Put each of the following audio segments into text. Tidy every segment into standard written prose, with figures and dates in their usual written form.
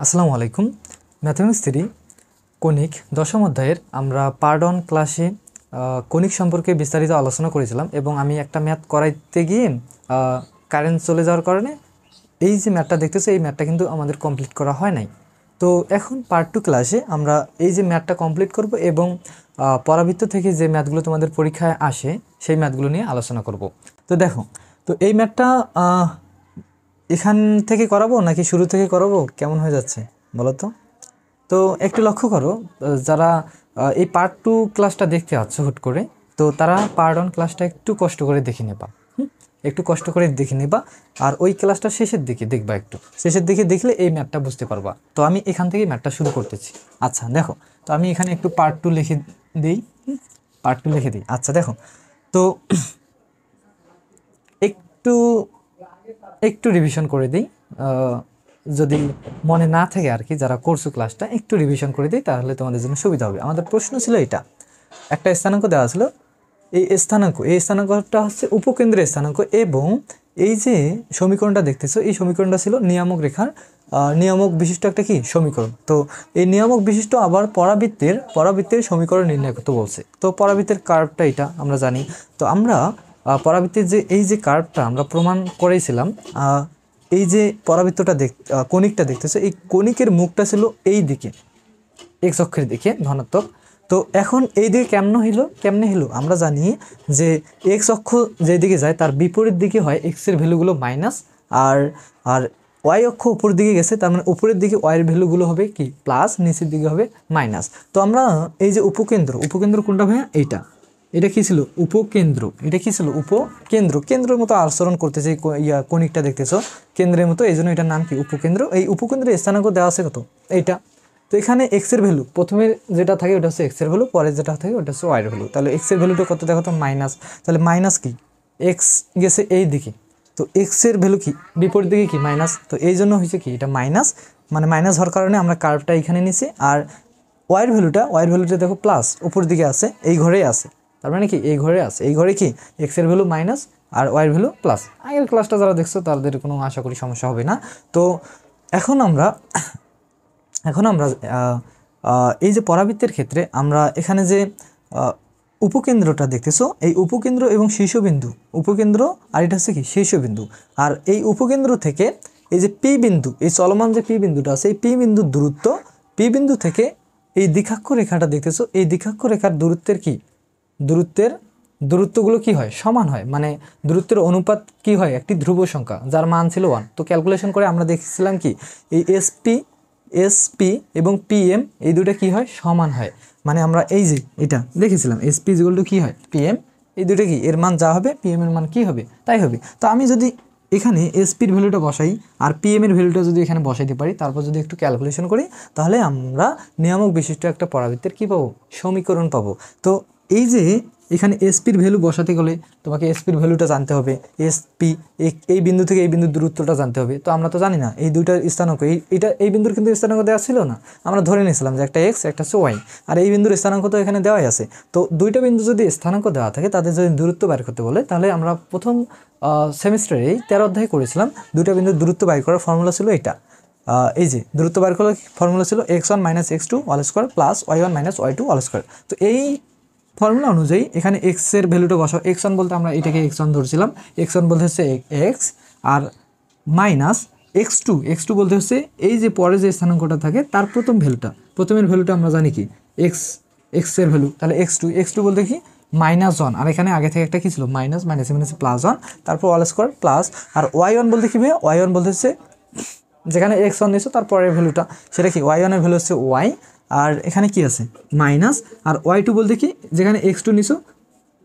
আসসালামু আলাইকুম। ম্যাথমেটিক্স 3 কণিক দশম অধ্যায়ের আমরা পার্ট 1 ক্লাসে কণিক সম্পর্কে বিস্তারিত আলোচনা করেছিলাম এবং আমি একটা ম্যাথ করাইতে গিয়ে কারেন্ট চলে যাওয়ার কারণে এই যে ম্যাথটা দেখতেছো এই ম্যাথটা কিন্তু আমাদের কমপ্লিট করা হয় নাই। তো এখন পার্ট 2 ক্লাসে আমরা এই যে ম্যাথটা কমপ্লিট করব এবং পরাবৃত্ত থেকে যে ম্যাথগুলো তোমাদের পরীক্ষায় আসে সেই ম্যাথগুলো নিয়ে আলোচনা করব। তো দেখো, তো এই ম্যাথটা এখান থেকে করাবো নাকি শুরু থেকে করাবো, কেমন হয়ে যাচ্ছে বলো তো? তো একটু লক্ষ্য করো, যারা এই পার্ট 2 ক্লাসটা দেখতে আছো হুট করে, তো তারা পার্ট 1 ক্লাসটা একটু কষ্ট করে দেখে নেবা। একটু কষ্ট করে দেখে নেবা আর ওই ক্লাসটা শেষের দিকে দেখবা, একটু শেষের দিকে দেখলে এই ম্যাথটা বুঝতে পারবা। তো আমি এখান থেকে ম্যাথটা শুরু করতেছি। আচ্ছা দেখো, তো আমি এখানে একটু পার্ট 2 লিখে দিই, পার্ট 2 লিখে দিই। আচ্ছা দেখো, তো একটু একটু রিভিশন করে দিই, যদি মনে না থাকে আর কি, যারা কোর্স ক্লাসটা একটু রিভিশন করে দিই তাহলে তোমাদের জন্য সুবিধা হবে। আমাদের প্রশ্ন ছিল এটা, একটা স্থানাঙ্ক দেওয়া ছিল, এই স্থানাঙ্কটা হচ্ছে উপকেন্দ্রের স্থানাঙ্ক এবং এই যে সমীকরণটা দেখতেছো এই সমীকরণটা ছিল নিয়ামক রেখার নিয়ামক বিশিষ্ট একটা কি সমীকরণ। তো এই নিয়ামক বিশিষ্ট আবার পরাবৃত্তের সমীকরণ নির্ণয় করতে বলছে। তো পরাবৃত্তের কার্ভটা এটা আমরা জানি। তো আমরা পরাবৃত্তের যে এই যে কার্ভটা আমরা প্রমাণ করেছিলাম, এই যে পরাবৃত্তটা কণিকটা দেখতেছো এই কণিকের মুখটা ছিল এই দিকে, এক্স অক্ষের দিকে ধনাত্মক। তো এখন এই দিকে কেমনে হলো আমরা জানি যে এক্স অক্ষ যেদিকে যায় তার বিপরীত দিকে হয় এক্সের ভ্যালুগুলো মাইনাস, আর আর ওয়াই অক্ষ উপর দিকে গেছে, তার মানে উপরের দিকে ওয়াইয়ের ভ্যালুগুলো হবে কি প্লাস, নিচের দিকে হবে মাইনাস। তো আমরা এই যে উপকেন্দ্র কোনটা ভাইয়া, এটা কি ছিল উপকেন্দ্র, এটা কি ছিল উপকেন্দ্র, কেন্দ্রের মতো আচরণ করতেছে কণিকটা দেখতেছো কেন্দ্রের মতো, এই জন্য এটার নাম কি উপকেন্দ্র। এই উপকেন্দ্রের স্থানাঙ্ক দেওয়া আছে কত, এইটা। তো এখানে এক্স এর ভ্যালু প্রথমে যেটা থাকে ওটা হচ্ছে এক্স এর ভ্যালু, পরে যেটা থাকে ওটা হচ্ছে ওয়াই এর ভ্যালু। তাহলে এক্স এর ভ্যালুটা কত দেখো তো মাইনাস, তাহলে মাইনাস কি এক্স গেছে এই দিকে, তো এক্স এর ভ্যালু কি বিপরীত দিকে কি মাইনাস, তো এই জন্য হয়েছে কি এটা মাইনাস, মানে মাইনাস হওয়ার কারণে আমরা কার্ভটা এখানে নিছি। আর ওয়াই এর ভ্যালুটা দেখো প্লাস উপর দিকে আছে, এই ঘরেই আছে, তার মানে কি এই ঘরে আছে, এই ঘরে কি এক্স এর ভ্যালু মাইনাস আর ওয়াই এর ভ্যালু প্লাস। আগের ক্লাসটা যারা দেখছো তাদের কোনো আশা করি সমস্যা হবে না। তো এখন আমরা এই যে পরাবৃত্তের ক্ষেত্রে আমরা এখানে যে উপকেন্দ্রটা দেখতেছো এই উপকেন্দ্র এবং শীর্ষবিন্দু, উপকেন্দ্র আর এটা হচ্ছে কি শীর্ষবিন্দু, আর এই উপকেন্দ্র থেকে এই যে পি বিন্দু, এই চলমান যে পি বিন্দুটা আছে এই পি বিন্দুর দূরত্ব, পি বিন্দু থেকে এই দ্বিখাক্ষ রেখাটা দেখতেছো এই দ্বিখাক্ষ রেখার দূরত্বের কি দূরত্বগুলো কি হয় সমান হয়, মানে দূরত্বের অনুপাত কি হয় একটি ধ্রুব সংখ্যা যার মান ছিল 1। তো ক্যালকুলেশন করে আমরা দেখছিলাম কি এই এসপি এবং পিএম এই দুটো কি হয় সমান হয়, মানে আমরা এই যে এটা দেখেছিলাম এসপি ইকুয়াল টু কি হয় পিএম, এই দুটো কি এর মান যা হবে পিএম এর মান কি হবে তাই হবে। তো আমি যদি এখানে এসপির ভ্যালুটা বসাই আর পিএম এর ভ্যালুটা যদি এখানে বসাইতে পারি, তারপর যদি একটু ক্যালকুলেশন করি, তাহলে আমরা নিয়ামক বিশিষ্ট একটা পরাবৃত্তের কি পাবো সমীকরণ পাবো। তো এই যে এখানে এসপির ভ্যালু বসাতে গেলে তোমাকে এসপির ভ্যালুটা জানতে হবে, এসপি এই বিন্দু থেকে এই বিন্দুর দূরত্বটা জানতে হবে। তো আমরা তো জানি না এই দুইটার স্থানাঙ্ক, এই বিন্দুর কিন্তু স্থানাঙ্ক দেওয়া ছিল না, আমরা ধরে নিয়েছিলাম যে একটা এক্স একটা হচ্ছে ওয়াই, আর এই বিন্দুর স্থানাঙ্ক তো এখানে দেওয়াই আছে। তো দুইটা বিন্দু যদি স্থানাঙ্ক দেওয়া থাকে তাদের যদি দূরত্ব বের করতে বলে, তাহলে আমরা প্রথম সেমিস্টারে 13 অধ্যায়ে করেছিলাম দুইটা বিন্দুর দূরত্ব বের করার ফর্মুলা ছিল এটা। এই যে দূরত্ব বের করার ফর্মুলা ছিল x1 - x2 whole square plus y1 - y2 whole square. তো এই ফর্মুলা অনুযায়ী এখানে এক্স এর ভ্যালুটা বসাও, x1 বলতে আমরা এটাকে x1 ধরছিলাম, x1 বলতে হচ্ছে এক্স, আর মাইনাস x2 বলতে হচ্ছে এই যে পরে যে স্থানাঙ্কটা থাকে তার প্রথমের ভ্যালুটা আমরা জানি কি এক্স এর ভ্যালু, তাহলে x2 বলতে কি -1, আর এখানে আগে থেকে একটা কি ছিল মাইনাস +1, তারপর হোল স্কয়ার প্লাস, আর y1 বলতে কি ভাই y1 বলতে হচ্ছে যেখানে x1 নিয়েছো তারপরের ভ্যালুটা সেটা কি y1 এর ভ্যালু হচ্ছে y, আর এখানে কি আছে মাইনাস, আর y2 বলতে কি যেখানে x2 নিছো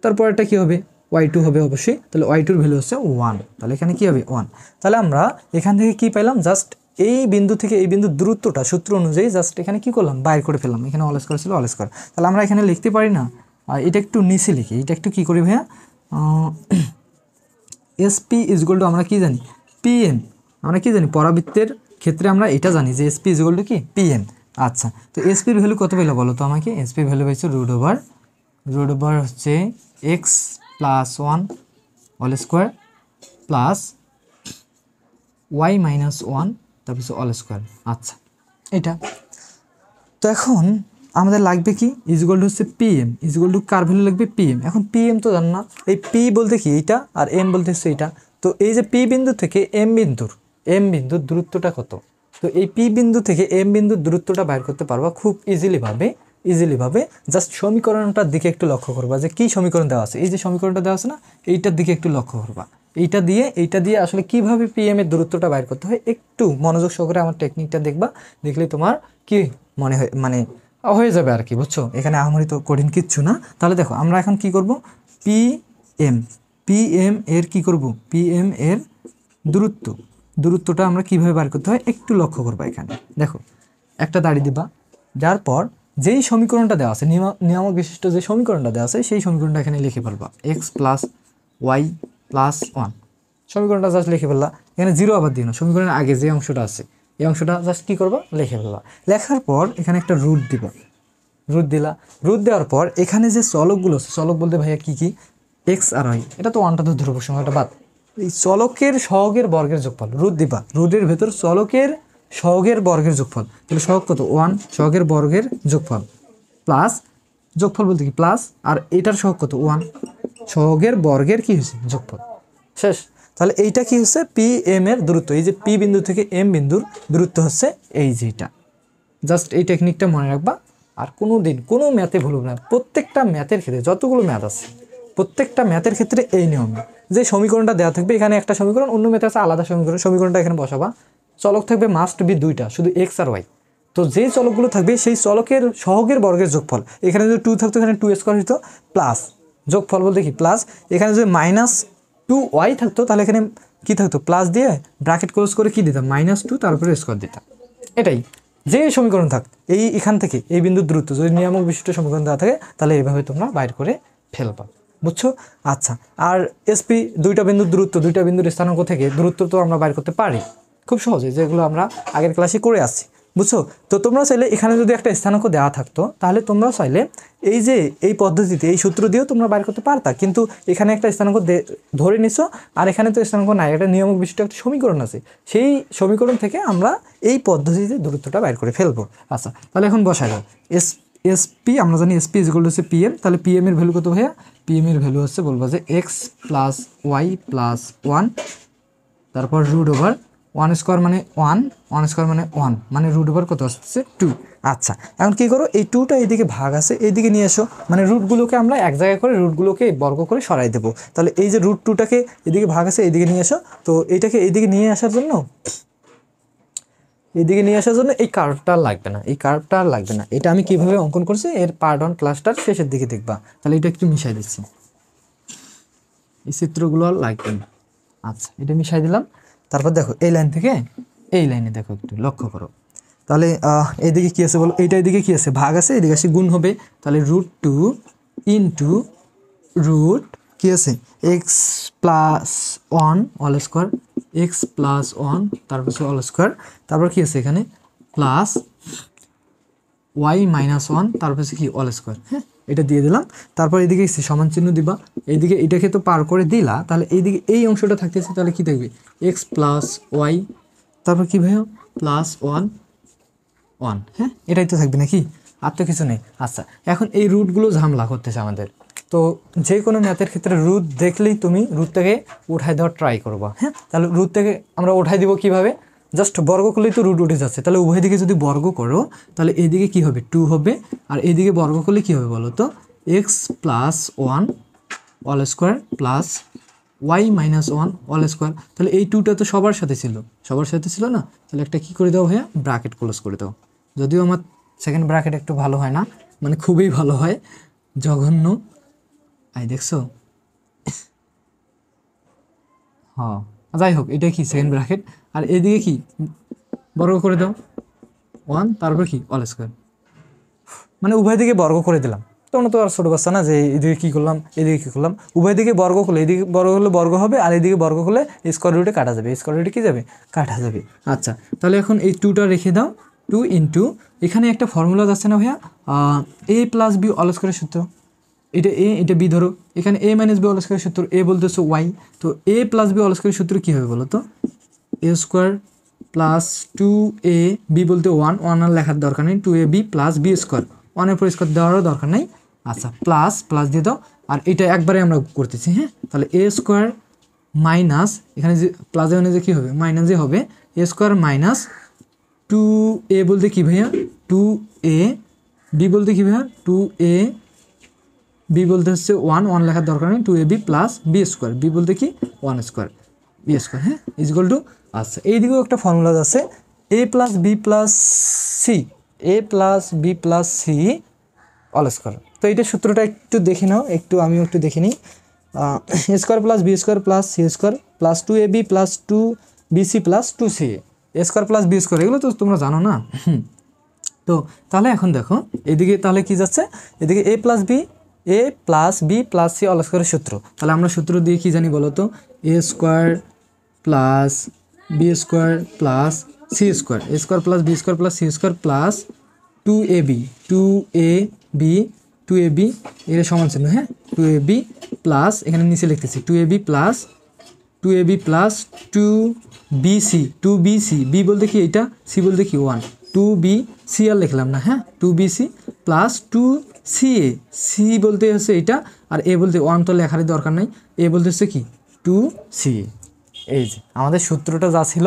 তারপরটা কি হবে y2 হবে অবশ্যই, তাহলে y2 এর ভ্যালু হচ্ছে 1, তাহলে এখানে কি হবে 1। তাহলে আমরা এখান থেকে কি পেলাম, জাস্ট এই বিন্দু থেকে এই বিন্দুর দূরত্বটা সূত্র অনুযায়ী জাস্ট এখানে কি করলাম বাইর করে ফেললাম, এখানে হোল স্কয়ার ছিল হোল স্কয়ার। তাহলে আমরা এখানে লিখতে পারি না, এটা একটু নিচে লিখি, এটা একটু কি করি ভাইয়া, এসপি ইকুয়াল টু আমরা কি জানি পিএম, আমরা কি জানি পরাবৃত্তের ক্ষেত্রে আমরা এটা জানি যে এসপি ইকুয়াল টু কি পিএম। আচ্ছা, তো এসপির ভ্যালু কত পেলো বলো তো আমাকে, এসপির ভ্যালু পাইছো রুট ওভার হচ্ছে x plus 1 whole square plus y - 1 তারপর হোল স্কয়ার। আচ্ছা, এটা। তো এখন আমাদের লাগবে কি, ইজগোল্ড হচ্ছে পিএম, ইজগোল্ড টু কার ভ্যালু লাগবে পিএম। এখন পিএম তো জান না, এই পি বলতে কি এইটা, আর এম বলতে হচ্ছে এইটা। তো এই যে পি বিন্দু থেকে এম বিন্দুর দূরত্বটা কত, তো এই পি বিন্দু থেকে এম বিন্দুর দূরত্বটা বাইর করতে পারবা খুব ইজিলি ভাবে। জাস্ট সমীকরণটার দিকে একটু লক্ষ্য করবা যে কি সমীকরণ দেওয়া আছে, এই যে সমীকরণটা দেওয়া আছে না, এইটার দিকে একটু লক্ষ্য করবা। এইটা দিয়ে আসলে কিভাবে পিএম এর দূরত্বটা বাইর করতে হয় একটু মনোযোগ সহকারে আমার টেকনিকটা দেখবা, দেখলে তোমার কি মনে হয়, মানে হয়ে যাবে আর কি, বুঝছো। এখানে আহামরি তো কঠিন কিচ্ছু না। তাহলে দেখো আমরা এখন কি করব, পিএম এর কি করব, পিএম এর দূরত্বটা আমরা কিভাবে বার করতে হয় একটু লক্ষ্য করবা। এখানে দেখো একটা দাড়ি দিবা, যার পর যেই সমীকরণটা দেওয়া আছে, নিয়ামক বিশিষ্ট যে সমীকরণটা দেওয়া আছে সেই সমীকরণটা এখানে লিখে ফেলবা, এক্স প্লাস ওয়াই প্লাস 1, সমীকরণটা জাস্ট লিখে ফেললা। এখানে জিরো আবার দিও না, সমীকরণের আগে যে অংশটা আছে এই অংশটা জাস্ট কী করবা, লিখে ফেলবা। লেখার পর এখানে একটা রুট দিবা, রুট দেওয়ার পর এখানে যে চলকগুলো আছে, চলক বলতে ভাইয়া কী কী, এক্স আর ওয়াই, এটা তো ওয়ানটা তো ধ্রুবক সংখ্যাটা বাদ, এই চলকের সহগের বর্গের যোগফল রুট দিবা। রুটের ভেতর চলকের সহগের বর্গের যোগফল, তাহলে সহগ কত 1, সহগের বর্গের যোগফল প্লাস, যোগফল বলতে কি প্লাস, আর এটার সহগ কত 1, সহগের বর্গের কি হয়েছে যোগফল, শেষ। তাহলে এইটা কি হচ্ছে পি এম এর দূরত্ব, এই যে পি বিন্দু থেকে এম বিন্দুর দূরত্ব হচ্ছে এই যেটা। জাস্ট এই টেকনিকটা মনে রাখবা, আর কোনো দিন কোনো ম্যাথে ভুলব না। প্রত্যেকটা ম্যাথের ক্ষেত্রে যতগুলো ম্যাথ আছে প্রত্যেকটা ম্যাথের ক্ষেত্রে এই নিয়ম, যে সমীকরণটা দেওয়া থাকবে এখানে একটা সমীকরণ, অন্য ম্যাথে আছে আলাদা সমীকরণটা এখানে বসাবা। চলক থাকবে মাস্ট বি দুইটা, শুধু এক্স আর ওয়াই। তো যে চলকগুলো থাকবে সেই চলকের সহগের বর্গের যোগফল, এখানে যদি 2 থাকতো এখানে 2 স্কোয়ার হতো, প্লাস যোগফল বলতে কি প্লাস, এখানে যদি -2y থাকতো তাহলে এখানে কি থাকতো, প্লাস দিয়ে ব্র্যাকেট ক্লোজ করে কি দিতাম -2 তারপরে স্কোয়ার দিতাম। এটাই যে সমীকরণ থাক, এখান থেকে এই বিন্দুর দূরত্ব যদি নিয়ামক বিশিষ্ট সমীকরণ দেওয়া থাকে তাহলে এইভাবে তোমরা বাইর করে ফেলবা, বুঝছো। আচ্ছা, আর এসপি দুইটা বিন্দুর দূরত্ব, দুইটা বিন্দুর স্থানাঙ্ক থেকে দূরত্ব তো আমরা বাইর করতে পারি খুব সহজে, যেগুলো আমরা আগের ক্লাসে করে আসছি, বুঝছো। তো তোমরা চাইলে এখানে যদি একটা স্থানাঙ্ক দেওয়া থাকতো তাহলে তোমরা চাইলে এই যে এই পদ্ধতিতে এই সূত্র দিয়েও তোমরা বাইর করতে পারতা, কিন্তু এখানে একটা স্থানাঙ্ক ধরে নিছো, আর এখানে তো স্থানাঙ্ক নাই, একটা নিয়মক বিশিষ্ট একটা সমীকরণ আছে, সেই সমীকরণ থেকে আমরা এই পদ্ধতিতে দূরত্বটা বাইর করে ফেলবো। আচ্ছা, তাহলে এখন বসাই দাও এসপি, আমরা জানি এসপি ইজ ইকুয়াল টু হচ্ছে পিএম, তাহলে পিএম এর ভ্যালু কত ভাইয়া, পিএম এর ভ্যালু হচ্ছে বলবো যে এক্স প্লাস ওয়াই প্লাস 1, তারপর রুট ওভার 1 স্কোয়ার মানে 1 স্কোয়ার মানে 1, মানে রুট ওভার কত আসছে 2। আচ্ছা, এখন কী করো, এই 2টা এইদিকে ভাগ আছে এইদিকে নিয়ে এসো, মানে রুটগুলোকে আমরা এক জায়গায় করে রুটগুলোকে বর্গ করে সরাই দেবো। তাহলে এই যে রুট 2টাকে এদিকে ভাগ আছে এইদিকে নিয়ে এসো, তো এইটাকে এইদিকে নিয়ে আসার জন্য এই কার্ভটা লাগবে না, এটা আমি কিভাবে অঙ্কন করছি এর পার্ট 1 ক্লাসটার শেষের দিকে দেখবা। তাহলে এটা একটু মিশাই দিচ্ছি, এই চিত্রগুলো আর লাগবে না। আচ্ছা, এটা মিশাই দিলাম। তারপর দেখো এই লাইন থেকে এই লাইনে দেখো একটু লক্ষ্য করো, তাহলে এইদিকে কী আছে বলো, এইটা এদিকে কী আছে ভাগ আছে, এদিকে আসে গুণ হবে, তাহলে √2 ইন্টু রুট কী আছে x plus 1 all square, x plus 1 তারপর অল স্কোয়ার, তারপর কী আছে এখানে প্লাস ওয়াই মাইনাস 1 তারপর কি অল স্কোয়ার। হ্যাঁ, এটা দিয়ে দিলাম। তারপর এদিকে সমান চিহ্ন দিবা, এইদিকে এটাকে তো পার করে দিলা, তাহলে এইদিকে এই অংশটা থাকতেছে, তাহলে কি থাকবে এক্স প্লাস ওয়াই, তারপর কী ভাই প্লাস 1। হ্যাঁ, এটাই তো থাকবে নাকি, আর তো কিছু নেই। আচ্ছা, এখন এই রুটগুলো ঝামেলা করতেছে আমাদের, তো যে কোনো ম্যাথের ক্ষেত্রে রুট দেখলেই তুমি রুটটাকে উঠাই দেওয়ার ট্রাই করবা। হ্যাঁ, তাহলে রুট থেকে আমরা উঠাই দিব কিভাবে, জাস্ট বর্গ করলেই তো রুট উঠে যাচ্ছে, তাহলে উভয় দিকে যদি বর্গ করো তাহলে এইদিকে কী হবে 2 হবে, আর এইদিকে বর্গ করলে কী হবে বলো তো x plus 1 all square plus y minus 1 all square. তাহলে এই 2টা তো সবার সাথে ছিল না, তাহলে একটা কী করে দাও ভাইয়া ব্র্যাকেট ক্লোজ করে দাও। যদিও আমার সেকেন্ড ব্র্যাকেট একটু ভালো হয় না, মানে খুবই ভালো হয়, জঘন্য। দেখছো, হ্যাঁ যাই হোক, এটা কি সেকেন্ড ব্র্যাকেট, আর এদিকে কি বর্গ করে দাও 1, তারপর কি অল স্কোয়ার, মানে উভয় দিকে বর্গ করে দিলাম। তোমরা তো আর ছোটো বাচ্চা না যে এদিকে কী করলাম এদিকে কী করলাম, উভয় দিকে বর্গ করলে এদিকে বর্গ হলে বর্গ হবে, আর এদিকে বর্গ করলে স্কোয়ার রুটে কাটা যাবে, স্কোয়ার রুটে কী যাবে কাটা যাবে। আচ্ছা, তাহলে এখন এই 2টা রেখে দাও, 2 ইন্টু এখানে একটা ফর্মুলা যাচ্ছে না ভাইয়া, এ প্লাস বি অল স্কোয়ারের সূত্র, এটা এ এটা বি ধরো, এখানে এ মাইনাস বি অল স্কোয়ারের সূত্র, এ বলতেছো ওয়াই, তো এ প্লাস বি অল স্কোয়ারের সূত্র কী হবে বলো তো এ স্কোয়ার প্লাস 2ab বলতে 1 আর লেখার দরকার নেই, 2ab প্লাস বি স্কোয়ার, 1-এর পর স্কোয়ার দেওয়ারও দরকার নেই। আচ্ছা, প্লাস দিয়ে দাও, আর এটা একবারে আমরা করতেছি। হ্যাঁ, তাহলে এ স্কোয়ার মাইনাস, এখানে যে প্লাসে মানে যে কী হবে, মাইনাসে হবে, এ স্কোয়ার মাইনাস 2a বলতে কি ভাইয়া, 2ab বলতে কি ভাইয়া, 2ab বলতে হচ্ছে 1 লেখার দরকার নেই, 2ab plus B square, B বলতে কি 1 স্কোয়ার, বি স্কোয়ার। হ্যাঁ, ইজগুয়াল টু, আচ্ছা এইদিকেও একটা ফর্মুলা আছে, a plus B plus c, a plus B plus C all square. তো এইটা সূত্রটা একটু দেখে নাও, আমিও একটু দেখে নিই। A square plus B square plus C square plus 2ab plus 2bc plus 2ca, A square plus B square, এগুলো তো তোমরা জানো না। তো তাহলে এখন দেখো এদিকে তাহলে কি যাচ্ছে, এদিকে A plus B plus C all স্কোয়ারের সূত্র। তাহলে আমরা সূত্র দিয়ে কি জানি বলো তো, A square plus B square plus C square, A square plus B square plus C square plus 2ab এর সমান চিহ্ন। হ্যাঁ, 2ab প্লাস, এখানে নিচে লিখতেছি 2ab প্লাস 2bc, বি বলতে কি এটা, সি বলতে কি 1, 2bc আর লিখলাম না। হ্যাঁ, 2bc প্লাস 2ca, সি বলতে হচ্ছে এটা, আর এ বলতে 1 তো লেখারই দরকার নাই, এ বলতে হচ্ছে কি 2ca। এই যে আমাদের সূত্রটা যা ছিল,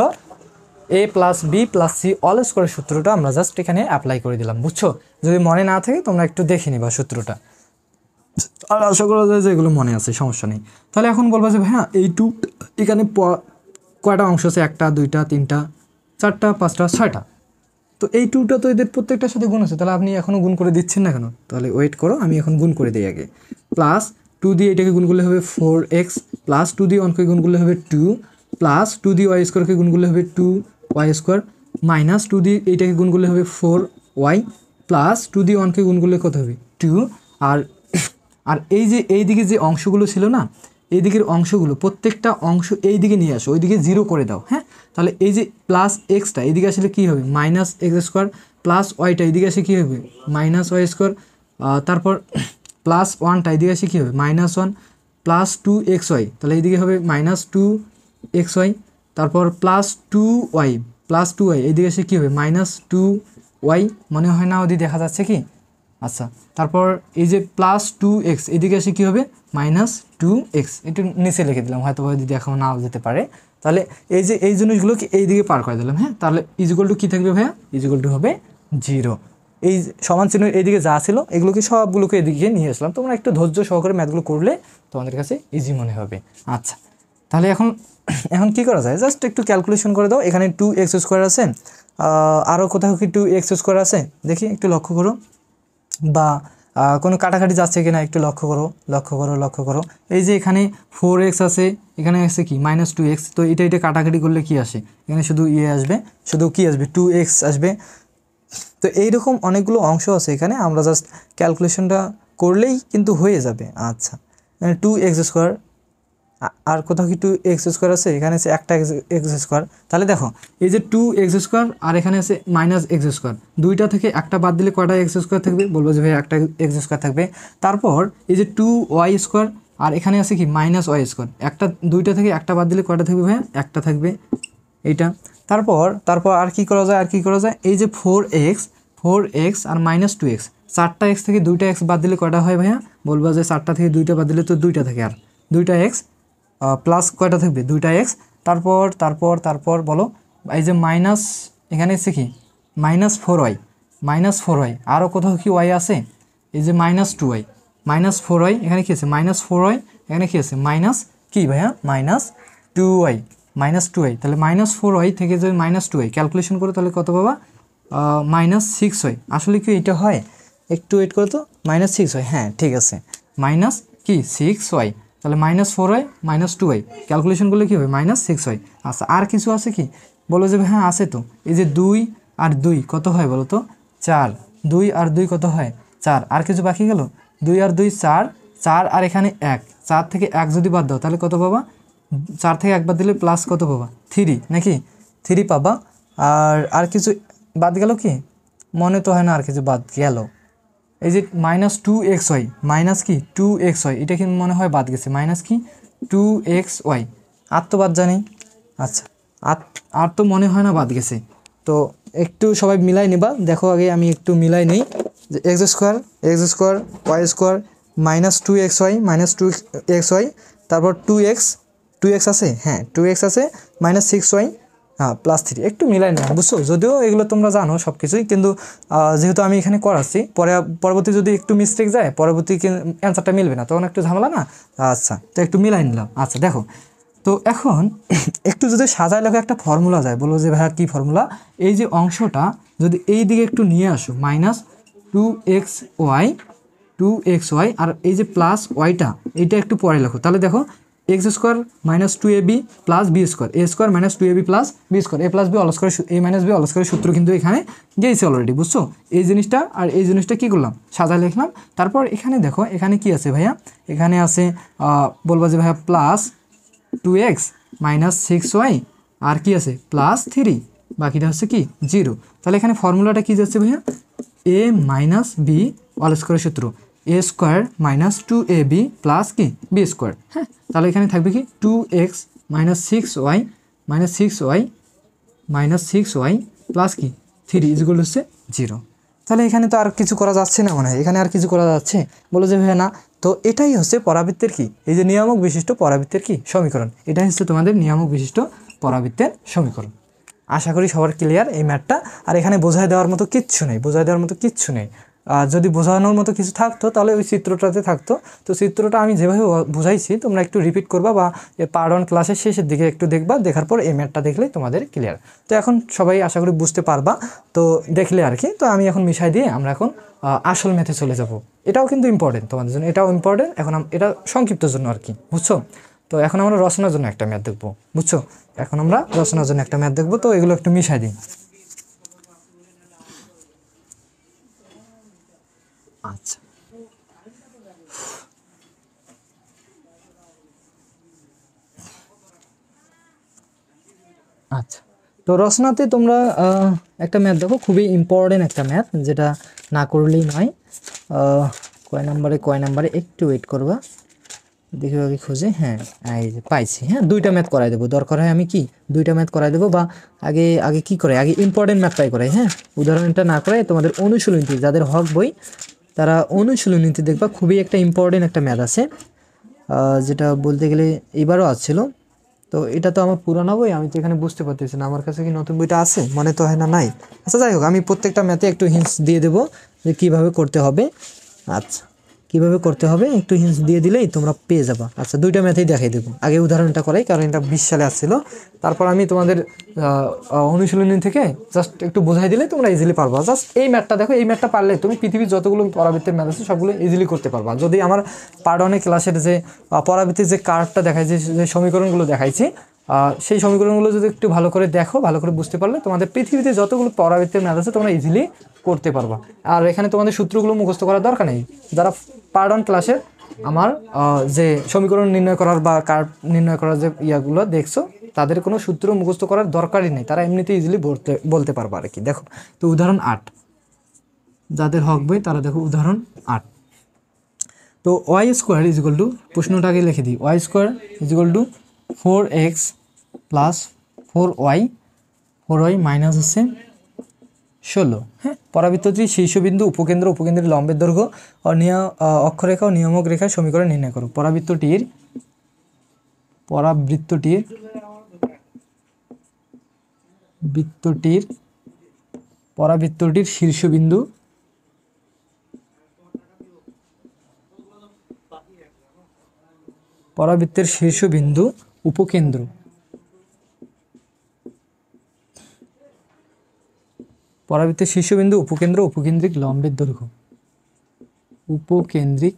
A plus B plus C all স্কোয়ারের সূত্রটা আমরা জাস্ট এখানে অ্যাপ্লাই করে দিলাম, বুঝছো? যদি মনে না থাকে তোমরা একটু দেখে নিবা সূত্রটা, আর আশা করা যায় যে এগুলো মনে আছে, সমস্যা নেই। তাহলে এখন বলবা যে ভাইয়া এই টু এখানে কয়টা অংশ আছে, 1টা 2টা 3টা 4টা 5টা 6টা, তো এই টুটা তো এদের প্রত্যেকটার সাথে গুণ আছে, তাহলে আপনি এখনও গুণ করে দিচ্ছেন না কেন? তাহলে ওয়েট করো, আমি এখন গুণ করে দিই আগে। প্লাস 2 দিয়ে এটাকে গুণ করলে হবে 4x, প্লাস 2 দিয়ে 1কে গুণ করলে হবে 2, প্লাস 2 দিয়ে y স্কোয়ারকে গুণ করলে হবে 2y স্কোয়ার, মাইনাস 2 দিয়ে এইটাকে গুণ করলে হবে 4y, প্লাস 2 দিয়ে 1কে গুণ করলে কত হবে 2। আর এই যে এই দিকে যে অংশগুলো ছিল না, এই দিকের অংশগুলো প্রত্যেকটা অংশ এই দিকে নিয়ে আসো, ওইদিকে 0 করে দাও। হ্যাঁ, তাহলে এই যে প্লাস এক্সটা এইদিকে আসলে কী হবে, মাইনাস এক্স স্কোয়ার, প্লাস ওয়াইটা এইদিকে আসে কী হবে, মাইনাস ওয়াই স্কোয়ার, তারপর প্লাস 1টা এইদিকে আসে কী হবে, -1, প্লাস 2xy, তাহলে এইদিকে হবে -2xy, তারপর প্লাস 2y এইদিকে আসে কী হবে, -2y, মনে হয় না ওদিকে দেখা যাচ্ছে কি? আচ্ছা, তারপর এই যে প্লাস 2x এদিকে এসে কী হবে, -2x, একটু নিচে লিখে দিলাম, হয়তো যদি এখন নাও যেতে পারে। তাহলে এই যে এই জিনিসগুলোকে এই দিকে পার করে দিলাম। হ্যাঁ, তাহলে ইজিক্যাল টু কী থাকবে ভাইয়া, ইজিক্যাল টু হবে 0। এই সমান চিহ্ন এইদিকে যা ছিল এগুলোকে সবগুলোকে এদিকে নিয়ে আসলাম। তোমরা একটু ধৈর্য সহকারে ম্যাথগুলো করলে তোমাদের কাছে ইজি মনে হবে। আচ্ছা, তাহলে এখন কী করা যায়, জাস্ট একটু ক্যালকুলেশন করে দাও। এখানে 2x স্কোয়ার আছে, আরও কোথাও কি 2x স্কোয়ার আছে, দেখি একটু লক্ষ্য করো, বা কোনো কাটাকাটি যাচ্ছে কিনা একটু লক্ষ্য করো। এই যে এখানে 4x আছে, এখানে আছে কি -2x, তো এটা কাটাকাটি করলে কি আসে, এখানে শুধু আসবে, শুধু কি আসবে 2x আসবে। তো এইরকম অনেকগুলো অংশ আছে এখানে, আমরা জাস্ট ক্যালকুলেশনটা করলেই কিন্তু হয়ে যাবে। আচ্ছা, 2x স্কোয়ার, আর কোথাও কি 2x স্কোয়ার আছে, এখানে আছে একটা x স্কোয়ার। তাহলে দেখো এই যে 2x স্কোয়ার আর এখানে আছে -x স্কোয়ার, দুইটা থেকে একটা বাদ দিলে কয়টা x স্কোয়ার থাকবে, বলবো যে ভাই একটা x স্কোয়ার থাকবে। তারপর এই যে 2y স্কোয়ার আর এখানে আছে কি -y স্কোয়ার, দুইটা থেকে একটা বাদ দিলে কয়টা থাকবে ভাইয়া, একটা থাকবে এইটা। তারপর আর কি করা যায়, এই যে 4x আর -2x, 4টা x থেকে 2টা x বাদ দিলে কয়টা হয় ভাইয়া, বলবো যে 4টা থেকে 2টা বাদ দিলে তো 2টা থাকে, আর 2টা x প্লাস কয়টা থাকবে, 2টা x। তারপর বলো, এই যে মাইনাস, এখানে এসে কি -4y, আরও কোথাও কি y আছে, এই যে -2y, এখানে কি আছে -4y, এখানে কি আছে মাইনাস কি ভাইয়া, -2y, তাহলে -4y থেকে যদি -2y ক্যালকুলেশন করো তাহলে কত পাবা, -6y। আসলে কি এটা হয়, একটু ওয়েট করো তো, -6y, হ্যাঁ ঠিক আছে, -6y, তাহলে -4y -2y ক্যালকুলেশন করলে কী হবে, -6y। আচ্ছা, আর কিছু আছে কি, বলো যে হ্যাঁ আছে তো, এই যে 2 আর 2 কত হয় বলো তো, 4, 2 আর 2 কত হয়, 4, আর কিছু বাকি গেল, 2 আর 2 4 আর এখানে 1, 4 থেকে 1 যদি বাদ দাও তাহলে কত পাবা, 4 থেকে 1 বাদ দিলে প্লাস কত পাবা, 3 নাকি, 3 পাবা। আর কিছু বাদ গেল কি, মনে তো হয় না আর কিছু বাদ গেল, এই যে -2xy, -2xy, এটা কি মনে হয় বাদ গেছে, -2xy, আর তো বাদ জানি। আচ্ছা, আর আর তো মনে হয় না বাদ গেছে। তো একটু সবাই মিলাই নিবা, দেখো আগে আমি একটু মিলাই নেই। যে x square y square minus two x y তারপর টু এক্স আছে, হ্যাঁ 2x আছে, মাইনাস 6y, হ্যাঁ প্লাস 3, একটু মিলাই নেওয়া, বুঝছো? যদিও এগুলো তোমরা জানো সব কিছুই, কিন্তু যেহেতু আমি এখানে করাচ্ছি, পরবর্তী যদি একটু মিস্টেক যায়, পরবর্তী অ্যান্সারটা মিলবে না, তখন একটু ঝামেলা না। আচ্ছা, তো একটু মিলাই নিলাম। আচ্ছা দেখো, তো এখন একটু যদি সাজায় লেখা একটা ফর্মুলা যায়, বলবো যে ভাইয়া কী ফর্মুলা, এই যে অংশটা যদি এই দিকে একটু নিয়ে আসো, মাইনাস 2xy, আর এই যে প্লাস ওয়াইটা এইটা একটু পরে লেখো, তাহলে দেখো x square minus 2ab plus B square, A square minus 2ab plus B square, A plus B all square, A minus B all স্কোয়ারের সূত্র কিন্তু এখানে গিয়েছে অলরেডি, বুঝছো? এই জিনিসটা আর এই জিনিসটা কী করলাম, সাজায় লিখলাম। তারপর এখানে দেখো, এখানে কি আছে ভাইয়া, এখানে আছে বলবো যে ভাইয়া প্লাস 2x মাইনাস 6y, আর কি আছে প্লাস 3, বাকিটা হচ্ছে কি 0। তাহলে এখানে ফর্মুলাটা কি যাচ্ছে ভাইয়া, এ মাইনাস বি অল স্কোয়ারের সূত্র, এ স্কোয়ার মাইনাস 2ab প্লাস কি বি স্কোয়ার। হ্যাঁ, তাহলে এখানে থাকবে কি 2x মাইনাস 6y প্লাস কি 3 ইজগুলো হচ্ছে 0। তাহলে এখানে তো আর কিছু করা যাচ্ছে না, মনে হয় এখানে আর কিছু করা যাচ্ছে, বলো যে ভাই না। তো এটাই হচ্ছে পরাবৃত্তের কি, এই যে নিয়ামক বিশিষ্ট পরাবৃত্তের কি সমীকরণ, এটাই হচ্ছে তোমাদের নিয়ামক বিশিষ্ট পরাবৃত্তের সমীকরণ। আশা করি সবার ক্লিয়ার এই ম্যাথটা। আর এখানে বোঝায় দেওয়ার মতো কিচ্ছু নেই। যদি বোঝানোর মতো কিছু থাকতো তাহলে ওই চিত্রটাতে থাকতো। তো চিত্রটা আমি যেভাবে বোঝাইছি তোমরা একটু রিপিট করবা, বা পার্ট 1 ক্লাসের শেষের দিকে একটু দেখবা, দেখার পর এই ম্যাথটা দেখলে তোমাদের ক্লিয়ার। তো এখন সবাই আশা করি বুঝতে পারবা, তো দেখলে আর কি। তো আমি এখন মিশাই দিয়ে আমরা এখন আসল ম্যাথে চলে যাব। এটাও কিন্তু ইম্পর্টেন্ট তোমাদের জন্য, এটাও ইম্পর্টেন্ট। এখন এটা সংক্ষিপ্ত জন্য আর কি, বুঝছো? তো এখন আমরা রচনার জন্য একটা ম্যাথ দেখবো, বুঝছো? এখন আমরা রচনার জন্য একটা ম্যাথ দেখবো, তো এগুলো একটু মিশাই দিই। আচ্ছা, আচ্ছা, তো রচনাতে তোমরা একটা ম্যাথ দেখো, খুবই ইম্পর্টেন্ট একটা ম্যাথ, যেটা না করলেই নয়। কয় নাম্বারে একটু ওয়েট করবা, দেখি আগে খুঁজে। হ্যাঁ, এই যে পাইছি। হ্যাঁ, 2টা ম্যাথ করাই দেবো, দরকার হয় আমি কি 2টা ম্যাথ করাই দেবো, বা আগে আগে কি করে, আগে ইম্পর্টেন্ট ম্যাথটাই করাই। হ্যাঁ, উদাহরণটা না করাই তোমাদের অনুশীলনীতে, যাদের হক বই তারা অনুশীলনীতে দেখবা, খুবই একটা ইম্পর্টেন্ট একটা ম্যাথ আছে, যেটা বলতে গেলে এবারও আসছিল। তো এটা তো আমার পুরানো বই, আমি তো এখানে বুঝতে পারতেছি না আমার কাছে কি নতুন বইটা আছে, মনে তো হয় না, নাই। আচ্ছা যাই হোক, আমি প্রত্যেকটা ম্যাথে একটু হিন্টস দিয়ে দেবো যে কীভাবে করতে হবে। আচ্ছা, কীভাবে করতে হবে একটু হিন্টস দিয়ে দিলেই তোমরা পেয়ে যাবা। আচ্ছা, 2টা ম্যাথেই দেখাই দেবো, আগে উদাহরণটা করাই, কারণ এটা 20 সালে আসছিলো। তারপর আমি তোমাদের অনুশীলনী থেকে জাস্ট একটু বোঝাই দিলে তোমরা ইজিলি পারবা। জাস্ট এই ম্যাথটা দেখো, এই ম্যাথটা পারলে তুমি পৃথিবীর যতগুলো পরাবৃত্তের ম্যাথ আছে সবগুলো ইজিলি করতে পারবা। যদি আমার পার্ট 1 ক্লাসের যে পরাবৃত্তির যে কার্ডটা দেখাইছি, যে সমীকরণগুলো দেখাইছি, সেই সমীকরণগুলো যদি একটু ভালো করে দেখো, ভালো করে বুঝতে পারলে তোমাদের পৃথিবীতে যতগুলো পরাবৃত্তের ম্যাথ আছে তোমরা ইজিলি করতে পারবা। আর এখানে তোমাদের সূত্রগুলো মুখস্থ করার দরকার নেই। যারা পার্ট 1 ক্লাসের আমার যে সমীকরণ নির্ণয় করার বা কার্ড নির্ণয় করার যে ইয়াগুলো দেখছো, তাদের কোনো সূত্র মুখস্থ করার দরকারই নেই, তারা এমনিতেই ইজিলি বলতে পারবে আর কি। দেখো, তো উদাহরণ 8, যাদের হক বই তারা দেখো উদাহরণ 8। তো Y square is equal to, প্রশ্নটাকে লিখে দিই, Y square is equal to 4x plus 4y minus হচ্ছে 16। হ্যাঁ, পরাবৃত্তটির শীর্ষবিন্দু, উপকেন্দ্রের লম্বের দৈর্ঘ্য ও অক্ষরেখা ও নিয়ামক রেখার সমীকরণ নির্ণয় করো। পরাবৃত্তটির শীর্ষবিন্দু, পরাবৃত্তের শীর্ষবিন্দু, উপকেন্দ্র, উপকেন্দ্রিক লম্বের দৈর্ঘ্য, উপকেন্দ্রিক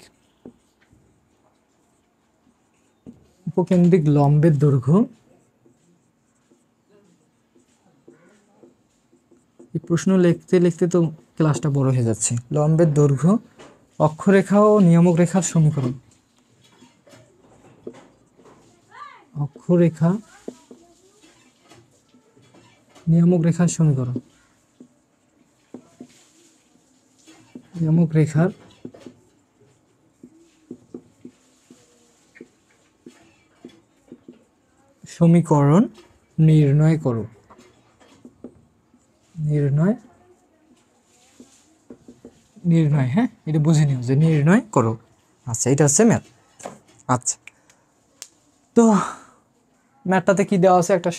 লম্বের দৈর্ঘ্য। এই প্রশ্ন লিখতে লিখতে তো ক্লাসটা বড় হয়ে যাচ্ছে। লম্বের দৈর্ঘ্য, অক্ষরেখা ও নিয়ামক রেখার সমীকরণ, অক্ষরেখা নিয়ামক রেখার সমীকরণ, নিয়ামক রেখার সমীকরণ নির্ণয় করো, নির্ণয় নির্ণয় হ্যাঁ, এটা বুঝে নিও যে নির্ণয় করো। আচ্ছা, এটা হচ্ছে ম্যাথ। আচ্ছা, তো ম্যাথটাতে কি দেওয়া আছে, একটা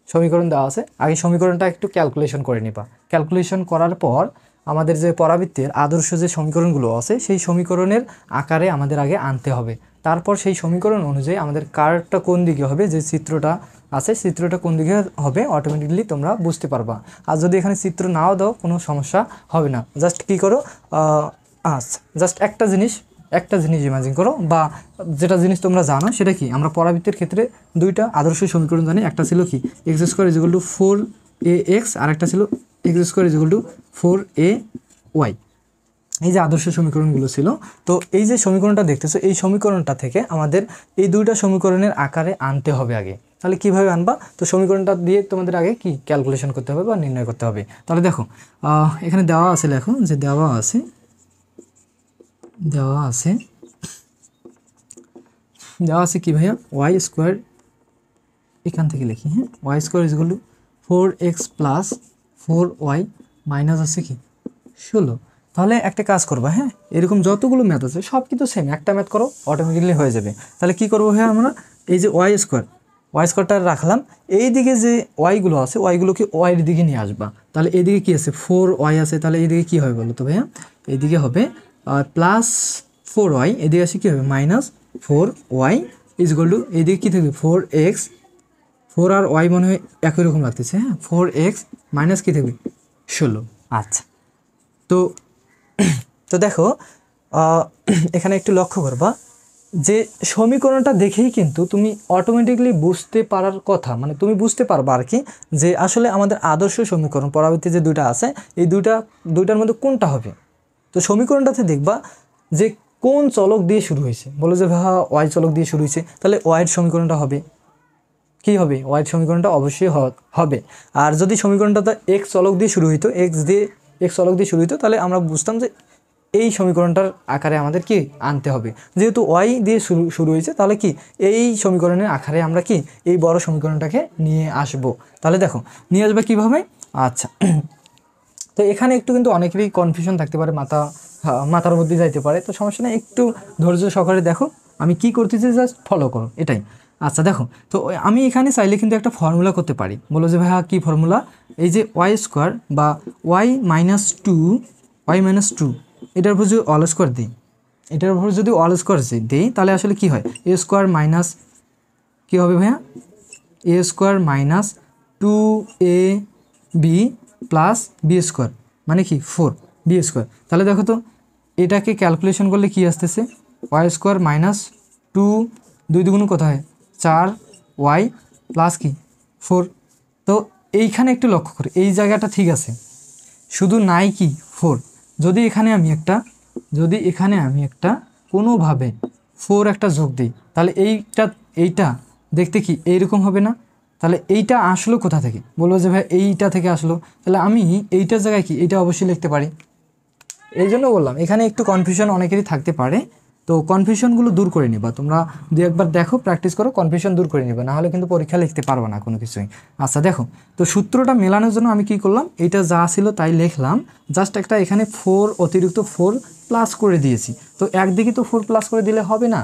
সমীকরণ দেওয়া আছে। আগে সমীকরণটা একটু ক্যালকুলেশন করে নিবা। ক্যালকুলেশন করার পর আমাদের যে পরাবৃত্তের আদর্শ যে সমীকরণগুলো আছে সেই সমীকরণের আকারে আমাদের আগে আনতে হবে। তারপর সেই সমীকরণ অনুযায়ী আমাদের কার্ভটা কোন দিকে হবে, যে চিত্রটা আছে চিত্রটা কোন দিকে হবে অটোমেটিকলি তোমরা বুঝতে পারবা। আর যদি এখানে চিত্র নাও দাও কোনো সমস্যা হবে না। জাস্ট কি করো, আচ্ছা জাস্ট একটা জিনিস ইমাজিন করো, বা যেটা জিনিস তোমরা জানো সেটা কি, আমরা পরাবৃত্তের ক্ষেত্রে দুইটা আদর্শ সমীকরণ জানি। একটা ছিল কি x square is equal two 4ax, আর একটা ছিল x square is equal two 4ay। এই যে আদর্শ সমীকরণগুলো ছিল, তো এই যে সমীকরণটা দেখতেছো এই সমীকরণটা থেকে আমাদের এই দুইটা সমীকরণের আকারে আনতে হবে আগে। তাহলে কিভাবে আনবা, তো সমীকরণটা দিয়ে তোমাদের আগে কি ক্যালকুলেশন করতে হবে বা নির্ণয় করতে হবে। তাহলে দেখো এখানে দেওয়া আছে, লেখো যে দেওয়া আছে কি ভাইয়া, ওয়াই স্কোয়ার, এখান থেকে লিখি হ্যাঁ, y square is equal to 4x plus 4y minus আছে কি 16। তাহলে একটা কাজ করবা হ্যাঁ, এরকম যতগুলো ম্যাথ আছে সব কিন্তু সেম, একটা ম্যাথ করো অটোমেটিকলি হয়ে যাবে। তাহলে কি করবো ভাইয়া, আমরা এই যে ওয়াই স্কোয়ারটা রাখলাম, এই দিকে যে ওয়াইগুলো আছে ওয়াইগুলোকে ওয়াইয়ের দিকে নিয়ে আসবা। তাহলে এইদিকে কি আছে 4y আছে, তাহলে এইদিকে কি হবে বলো তো ভাইয়া, এইদিকে হবে প্লাস 4y, এদিকে আসে কী হবে minus 4y is equal two এইদিকে কী থাকবে 4x, 4 আর y মনে হয় একই রকম লাগতেছে হ্যাঁ, 4x মাইনাস কী থাকবে 16। আচ্ছা, তো দেখো এখানে একটু লক্ষ্য করবা যে সমীকরণটা দেখেই কিন্তু তুমি অটোমেটিকলি বুঝতে পারার কথা, মানে তুমি বুঝতে পারবা আর কি, যে আসলে আমাদের আদর্শ সমীকরণ পরবর্তী যে দুইটা আছে এই দুইটার মধ্যে কোনটা হবে। তো সমীকরণটাতে দেখবা যে কোন চলক দিয়ে শুরু হয়েছে, বলো যে ভাই ওয়াই চলক দিয়ে শুরু হয়েছে, তাহলে ওয়াইয়ের সমীকরণটা হবে কি হবে, ওয়াইয়ের সমীকরণটা অবশ্যই হবে। আর যদি সমীকরণটা এক্স চলক দিয়ে শুরু হইতো, এক্স চলক দিয়ে শুরু হইতো, তাহলে আমরা বুঝতাম যে এই সমীকরণটার আকারে আমাদের কি আনতে হবে। যেহেতু ওয়াই দিয়ে শুরু হয়েছে, তাহলে কি এই সমীকরণের আকারে আমরা কি এই বড় সমীকরণটাকে নিয়ে আসব। তাহলে দেখো নিয়ে আসবে কীভাবে। আচ্ছা, তো এখানে একটু কিন্তু অনেকেরই কনফিউশন থাকতে পারে, মাথার মধ্যে যাইতে পারে, তো সমস্যা নেই, একটু ধৈর্য সহকারে দেখো আমি কি করতেছি, জাস্ট ফলো করো এটাই। আচ্ছা দেখো, তো আমি এখানে চাইলে কিন্তু একটা ফর্মুলা করতে পারি। বলো যে ভাইয়া কী ফর্মুলা, এই যে ওয়াই স্কোয়ার বা ওয়াই মাইনাস টু এটার উপর যদি অল স্কোয়ার দিই, তাহলে আসলে কি হয়, এ স্কোয়ার মাইনাস কী হবে ভাইয়া, A square minus 2ab plus B square মানে কি 4b স্কোয়ার। তাহলে দেখো তো এটাকে ক্যালকুলেশন করলে কি আসতেছে, ওয়াই স্কোয়ার মাইনাস 2 2 দুগুণ কত হয় 4y প্লাস কি 4। তো এইখানে একটু লক্ষ্য করি, এই জায়গাটা ঠিক আছে, শুধু নাই কি 4। যদি এখানে আমি একটা কোনোভাবে 4 একটা যোগ দিই, তাহলে এইটা দেখতে কি এইরকম হবে না। তাহলে এইটা আসলো কোথা থেকে, বলবো যে ভাই এইটা থেকে আসলো, তাহলে আমি এইটার জায়গায় কি এইটা অবশ্যই লিখতে পারি। এই জন্য বললাম এখানে একটু কনফিউশন অনেকেরই থাকতে পারে, তো কনফিউশনগুলো দূর করে নিবা তোমরা, দু একবার দেখো প্র্যাকটিস করো, কনফিউশন দূর করে নিবা, নাহলে কিন্তু পরীক্ষা লিখতে পারবো না কোনো কিছুই। আচ্ছা দেখো, তো সূত্রটা মেলানোর জন্য আমি কি করলাম, এইটা যা ছিল তাই লিখলাম, জাস্ট একটা এখানে 4 অতিরিক্ত 4 প্লাস করে দিয়েছি। তো একদিকে তো 4 প্লাস করে দিলে হবে না,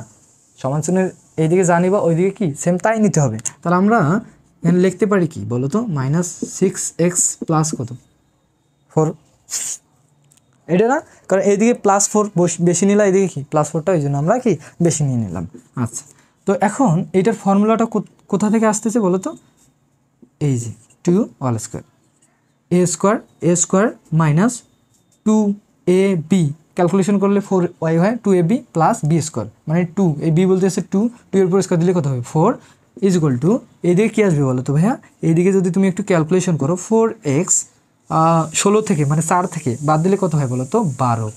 সমান চিহ্নের এইদিকে যা নিবা ওইদিকে কি সেম তাই নিতে হবে। তাহলে আমরা এখানে লিখতে পারি কি বলো তো, মাইনাস 6x প্লাস কত 4, এটা না, কারণ এইদিকে +4 বেশি নিলাম, এইদিকে কি +4টা, ওই জন্য আমরা কি বেশি নিয়ে নিলাম। আচ্ছা, তো এখন এইটার ফর্মুলাটা কোথা থেকে আসতেছে বলো তো, এই যে 2 all square A square minus 2ab calculation করলে 4y হয়, 2ab প্লাস বি স্কোয়ার মানে 2, এই বি বলতেছে 2 এর উপর স্কোয়ার দিলে কত হবে 4 ইজ ইকুয়াল টু, এইদিকে কী আসবে বলো তো ভাইয়া, এইদিকে যদি তুমি একটু ক্যালকুলেশন করো 4x 16 থেকে মানে 4 থেকে বাদ দিলে কত হয় বলো তো 12,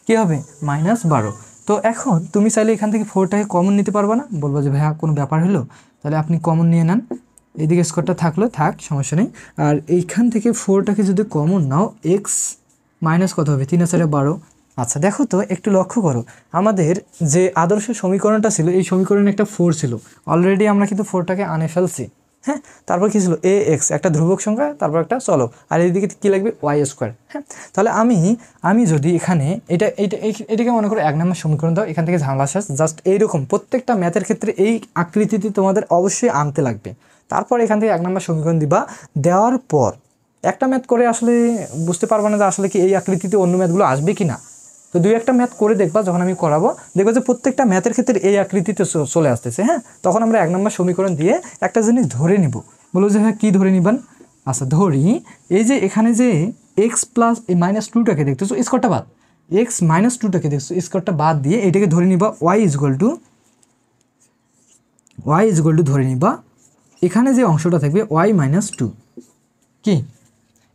কী হবে -12। তো এখন তুমি চাইলে এখান থেকে 4টাকে কমন নিতে পারবা না, বলবো যে ভাইয়া কোনো ব্যাপার হলো, তাহলে আপনি কমন নিয়ে নেন, এইদিকে স্কোয়ারটা থাকলো থাক সমস্যা নেই। আর এইখান থেকে 4টাকে যদি কমন নাও, এক্স মাইনাস কত হবে 3 আর 4 12। আচ্ছা দেখো তো একটু লক্ষ্য করো, আমাদের যে আদর্শ সমীকরণটা ছিল এই সমীকরণে একটা 4 ছিল, অলরেডি আমরা কিন্তু 4টাকে আনে ফেলছি, হ্যাঁ, তারপর কী ছিল এ এক্স, একটা ধ্রুবক সংখ্যা, তারপর একটা চলক, আর এইদিকে কী লাগবে ওয়াই স্কোয়ার। হ্যাঁ, তাহলে আমি যদি এখানে এটাকে মনে করো 1 নম্বর সমীকরণ দাও, এখান থেকে ঝামেলা শেষ। জাস্ট এইরকম প্রত্যেকটা ম্যাথের ক্ষেত্রে এই আকৃতিতে তোমাদের অবশ্যই আনতে লাগবে। তারপর এখান থেকে 1 নম্বর সমীকরণ দিবা, দেওয়ার পর একটা ম্যাথ করে আসলে বুঝতে পারবে না যে আসলে কি এই আকৃতিতে অন্য ম্যাথগুলো আসবে কি না। তো 2-1টা ম্যাথ করে দেখবা, যখন আমি করাবো দেখবো যে প্রত্যেকটা ম্যাথের ক্ষেত্রে এই আকৃতিতে চলে আসতেছে। হ্যাঁ, তখন আমরা 1 নম্বর সমীকরণ দিয়ে একটা জিনিস ধরে নিব। বলো যে হ্যাঁ কী ধরে নিবেন? আচ্ছা ধরি এই যে এখানে যে এক্স প্লাস এই -2টাকে দেখতেছো স্কোয়ারটা বাদ, এক্স -2টাকে দেখছো স্কোয়ারটা বাদ দিয়ে এটাকে ধরে নিবা ওয়াই ইজুয়াল টু ধরে নিবা এখানে যে অংশটা থাকবে ওয়াই -2। কি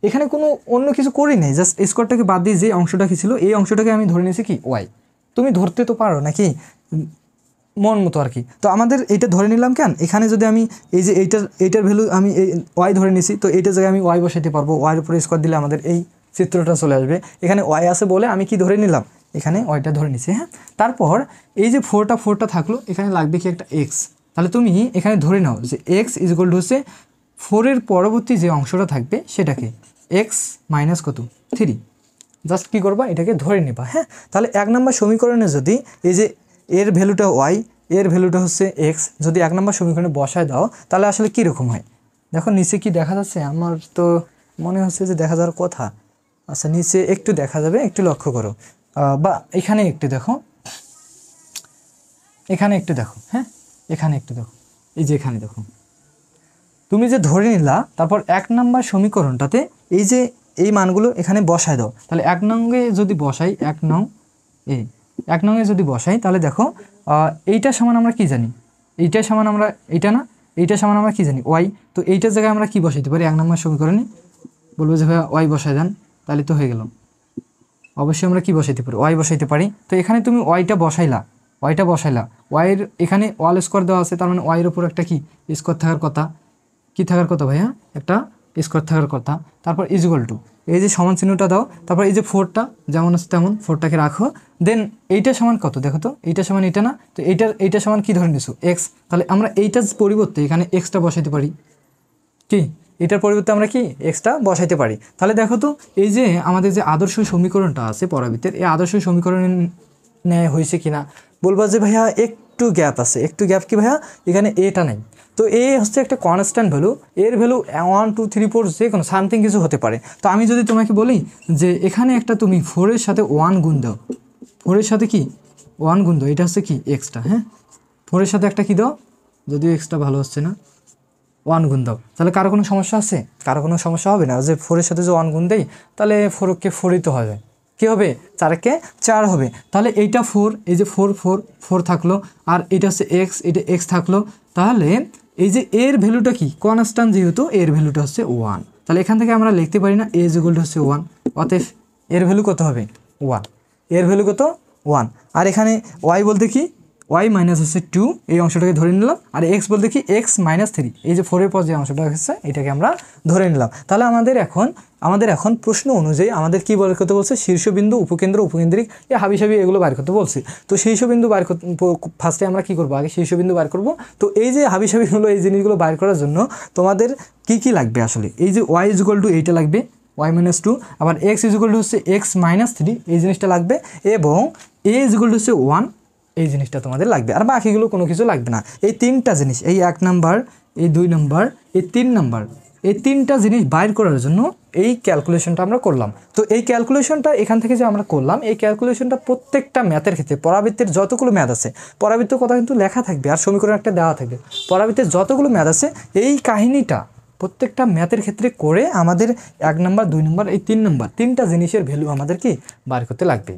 এখানে কোনো অন্য কিছু করি নাই, জাস্ট স্কোয়ারটাকে বাদ দিয়ে যে অংশটা কি ছিল এই অংশটাকে আমি ধরে নিয়েছি কি ওয়াই। তুমি ধরতে তো পারো নাকি মন মতো আর কি। তো আমাদের এইটা ধরে নিলাম কেন, এখানে যদি আমি এই যে এইটার ভ্যালু আমি এই ওয়াই ধরে নিছি, তো এইটার জায়গায় আমি ওয়াই বসাইতে পারবো। ওয়াইয়ের উপরে স্কোয়ার দিলে আমাদের এই চিত্রটা চলে আসবে। এখানে ওয়াই আছে বলে আমি কি ধরে নিলাম, এখানে ওয়াইটা ধরে নিছি। হ্যাঁ, তারপর এই যে ফোরটা থাকলো, এখানে লাগবে কি একটা এক্স। তাহলে তুমি এখানে ধরে নাও যে এক্স ইজুয়াল টু হচ্ছে 4-এর পরবর্তী যে অংশটা থাকবে সেটাকে এক্স মাইনাস কত 3। জাস্ট কী করবা, এটাকে ধরে নেবা। হ্যাঁ, তাহলে 1 নম্বর সমীকরণে যদি এই যে এর ভ্যালুটা ওয়াই, এর ভ্যালুটা হচ্ছে এক্স, যদি 1 নম্বর সমীকরণে বসায় দাও তাহলে আসলে কীরকম হয় দেখো। নিচে কি দেখা যাচ্ছে? আমার তো মনে হচ্ছে যে দেখা যাওয়ার কথা। আচ্ছা নিচে একটু দেখা যাবে, একটু লক্ষ্য করো, বা এখানে একটু দেখো, এখানে একটু দেখো। হ্যাঁ, এখানে একটু দেখো, এই যে এখানে দেখো, তুমি যে ধরে নিলা তারপর 1 নম্বর সমীকরণটাতে এই যে এই মানগুলো এখানে বসায় দাও। তাহলে 1 নংয়ে যদি বসাই, 1 নংয়ে যদি বসাই তাহলে দেখো এইটা সমান আমরা কি জানি, এইটা সমান আমরা এইটা না, এইটা সমান আমরা কি জানি ওয়াই। তো এইটার জায়গায় আমরা কি বসাইতে পারি 1 নম্বর সমীকরণে? বলবো যে ভাইয়া ওয়াই বসাই দেন, তাহলে তো হয়ে গেল। অবশ্যই আমরা কি বসাইতে পারি, ওয়াই বসাইতে পারি। তো এখানে তুমি ওয়াইটা বসাইলা, ওয়াইয়ের এখানে ওয়াল স্কোয়ার দেওয়া আছে, তার মানে ওয়াইয়ের উপর একটা কি স্কোয়ার থাকার কথা। কি থাকার কথা ভাইয়া? একটা স্কোয়ার থাকার কথা। তারপর ইজুয়াল টু এই যে সমান চিহ্নটা দাও, তারপর এই যে 4টা যেমন আছে তেমন 4টাকে রাখো। দেন এইটা সমান কত দেখো তো, এইটা সমান এটা না, তো এইটা সমান কি ধরে নিছো এক্স। তাহলে আমরা এইটার পরিবর্তে এখানে এক্সটা বসাইতে পারি। কি এটার পরিবর্তে আমরা কি এক্সটা বসাইতে পারি। তাহলে দেখো তো এই যে আমাদের যে আদর্শ সমীকরণটা আছে পরাবৃত্তের, এই আদর্শ সমীকরণ ন্যায় হয়েছে কিনা। বলবা যে ভাইয়া একটু গ্যাপ আছে, একটু গ্যাপ কি ভাইয়া, এখানে এটা নাই। তো এ হচ্ছে একটা কনস্ট্যান্ট ভ্যালু, এর ভ্যালু 1 2 3 4 যে কোনো সামথিং কিছু হতে পারে। তো আমি যদি তোমাকে বলি যে এখানে একটা তুমি 4-এর সাথে 1 গুণ দাও, 4-এর সাথে কি 1 গুণ দাও, এটা হচ্ছে কি এক্সটা। হ্যাঁ, 4-এর সাথে একটা কি দাও, যদিও এক্সটা ভালো হচ্ছে না, 1 গুণ দাও। তাহলে কারো কোনো সমস্যা আছে? কারো কোনো সমস্যা হবে না যে 4-এর সাথে যে 1 গুণ দেই, তাহলে 4কে 4ই তো হবে। কী হবে? 4কে 4 হবে। তাহলে এইটা 4, এই যে 4 থাকলো, আর এটা হচ্ছে এক্স, এটা এক্স থাকলো। তাহলে এই যে এর ভ্যালুটা কি কনস্ট্যান্ট, যেহেতু এর ভ্যালুটা হচ্ছে 1, তাহলে এখান থেকে আমরা লিখতে পারি না এ ইকুয়াল টু হচ্ছে 1। অতএব এর ভ্যালু কত হবে 1, এর ভ্যালু কত 1। আর এখানে ওয়াই বলতে কি ওয়াই মাইনাস হচ্ছে 2, এই অংশটাকে ধরে নিলাম। আর এক্স বলতে কি এক্স -3, এই যে 4-এর পর যে অংশটা হচ্ছে এটাকে আমরা ধরে নিলাম। তাহলে আমাদের এখন প্রশ্ন অনুযায়ী আমাদের কি বের করতে বলছে, শীর্ষবিন্দু, উপকেন্দ্র, উপকেন্দ্রিক, এই হাবিসাবি এগুলো বের করতে বলছে। তো শীর্ষবিন্দু বের করতে ফার্স্টে আমরা কি করবো, আগে শীর্ষবিন্দু বের করবো। তো এই যে হাবিসাবিগুলো, এই জিনিসগুলো বের করার জন্য তোমাদের কি লাগবে আসলে, এই যে ওয়াই ইকুয়াল টু এইটা লাগবে ওয়াই -2, আবার এক্স ইকুয়াল টু হচ্ছে এক্স -3, এই জিনিসটা লাগবে, এবং এ ইকুয়াল টু হচ্ছে 1, এই জিনিসটা তোমাদের লাগবে। আর বাকিগুলো কোনো কিছু লাগবে না। এই 3টা জিনিস, এই 1 নাম্বার, এই 2 নাম্বার, এই 3 নাম্বার, এই 3টা জিনিস বাইর করার জন্য এই ক্যালকুলেশনটা আমরা করলাম। তো এই ক্যালকুলেশনটা এখান থেকে যে আমরা করলাম, এই ক্যালকুলেশনটা প্রত্যেকটা ম্যাথের ক্ষেত্রে, পরাবৃত্তের যতগুলো ম্যাথ আছে, পরাবৃত্তের কথা কিন্তু লেখা থাকবে আর সমীকরণ একটা দেওয়া থাকবে। পরাবৃত্তের যতগুলো ম্যাথ আছে এই কাহিনীটা প্রত্যেকটা ম্যাথের ক্ষেত্রে করে আমাদের 1 নাম্বার, 2 নাম্বার, এই 3 নাম্বার, 3টা জিনিসের ভ্যালু আমাদের কি বার করতে লাগবে।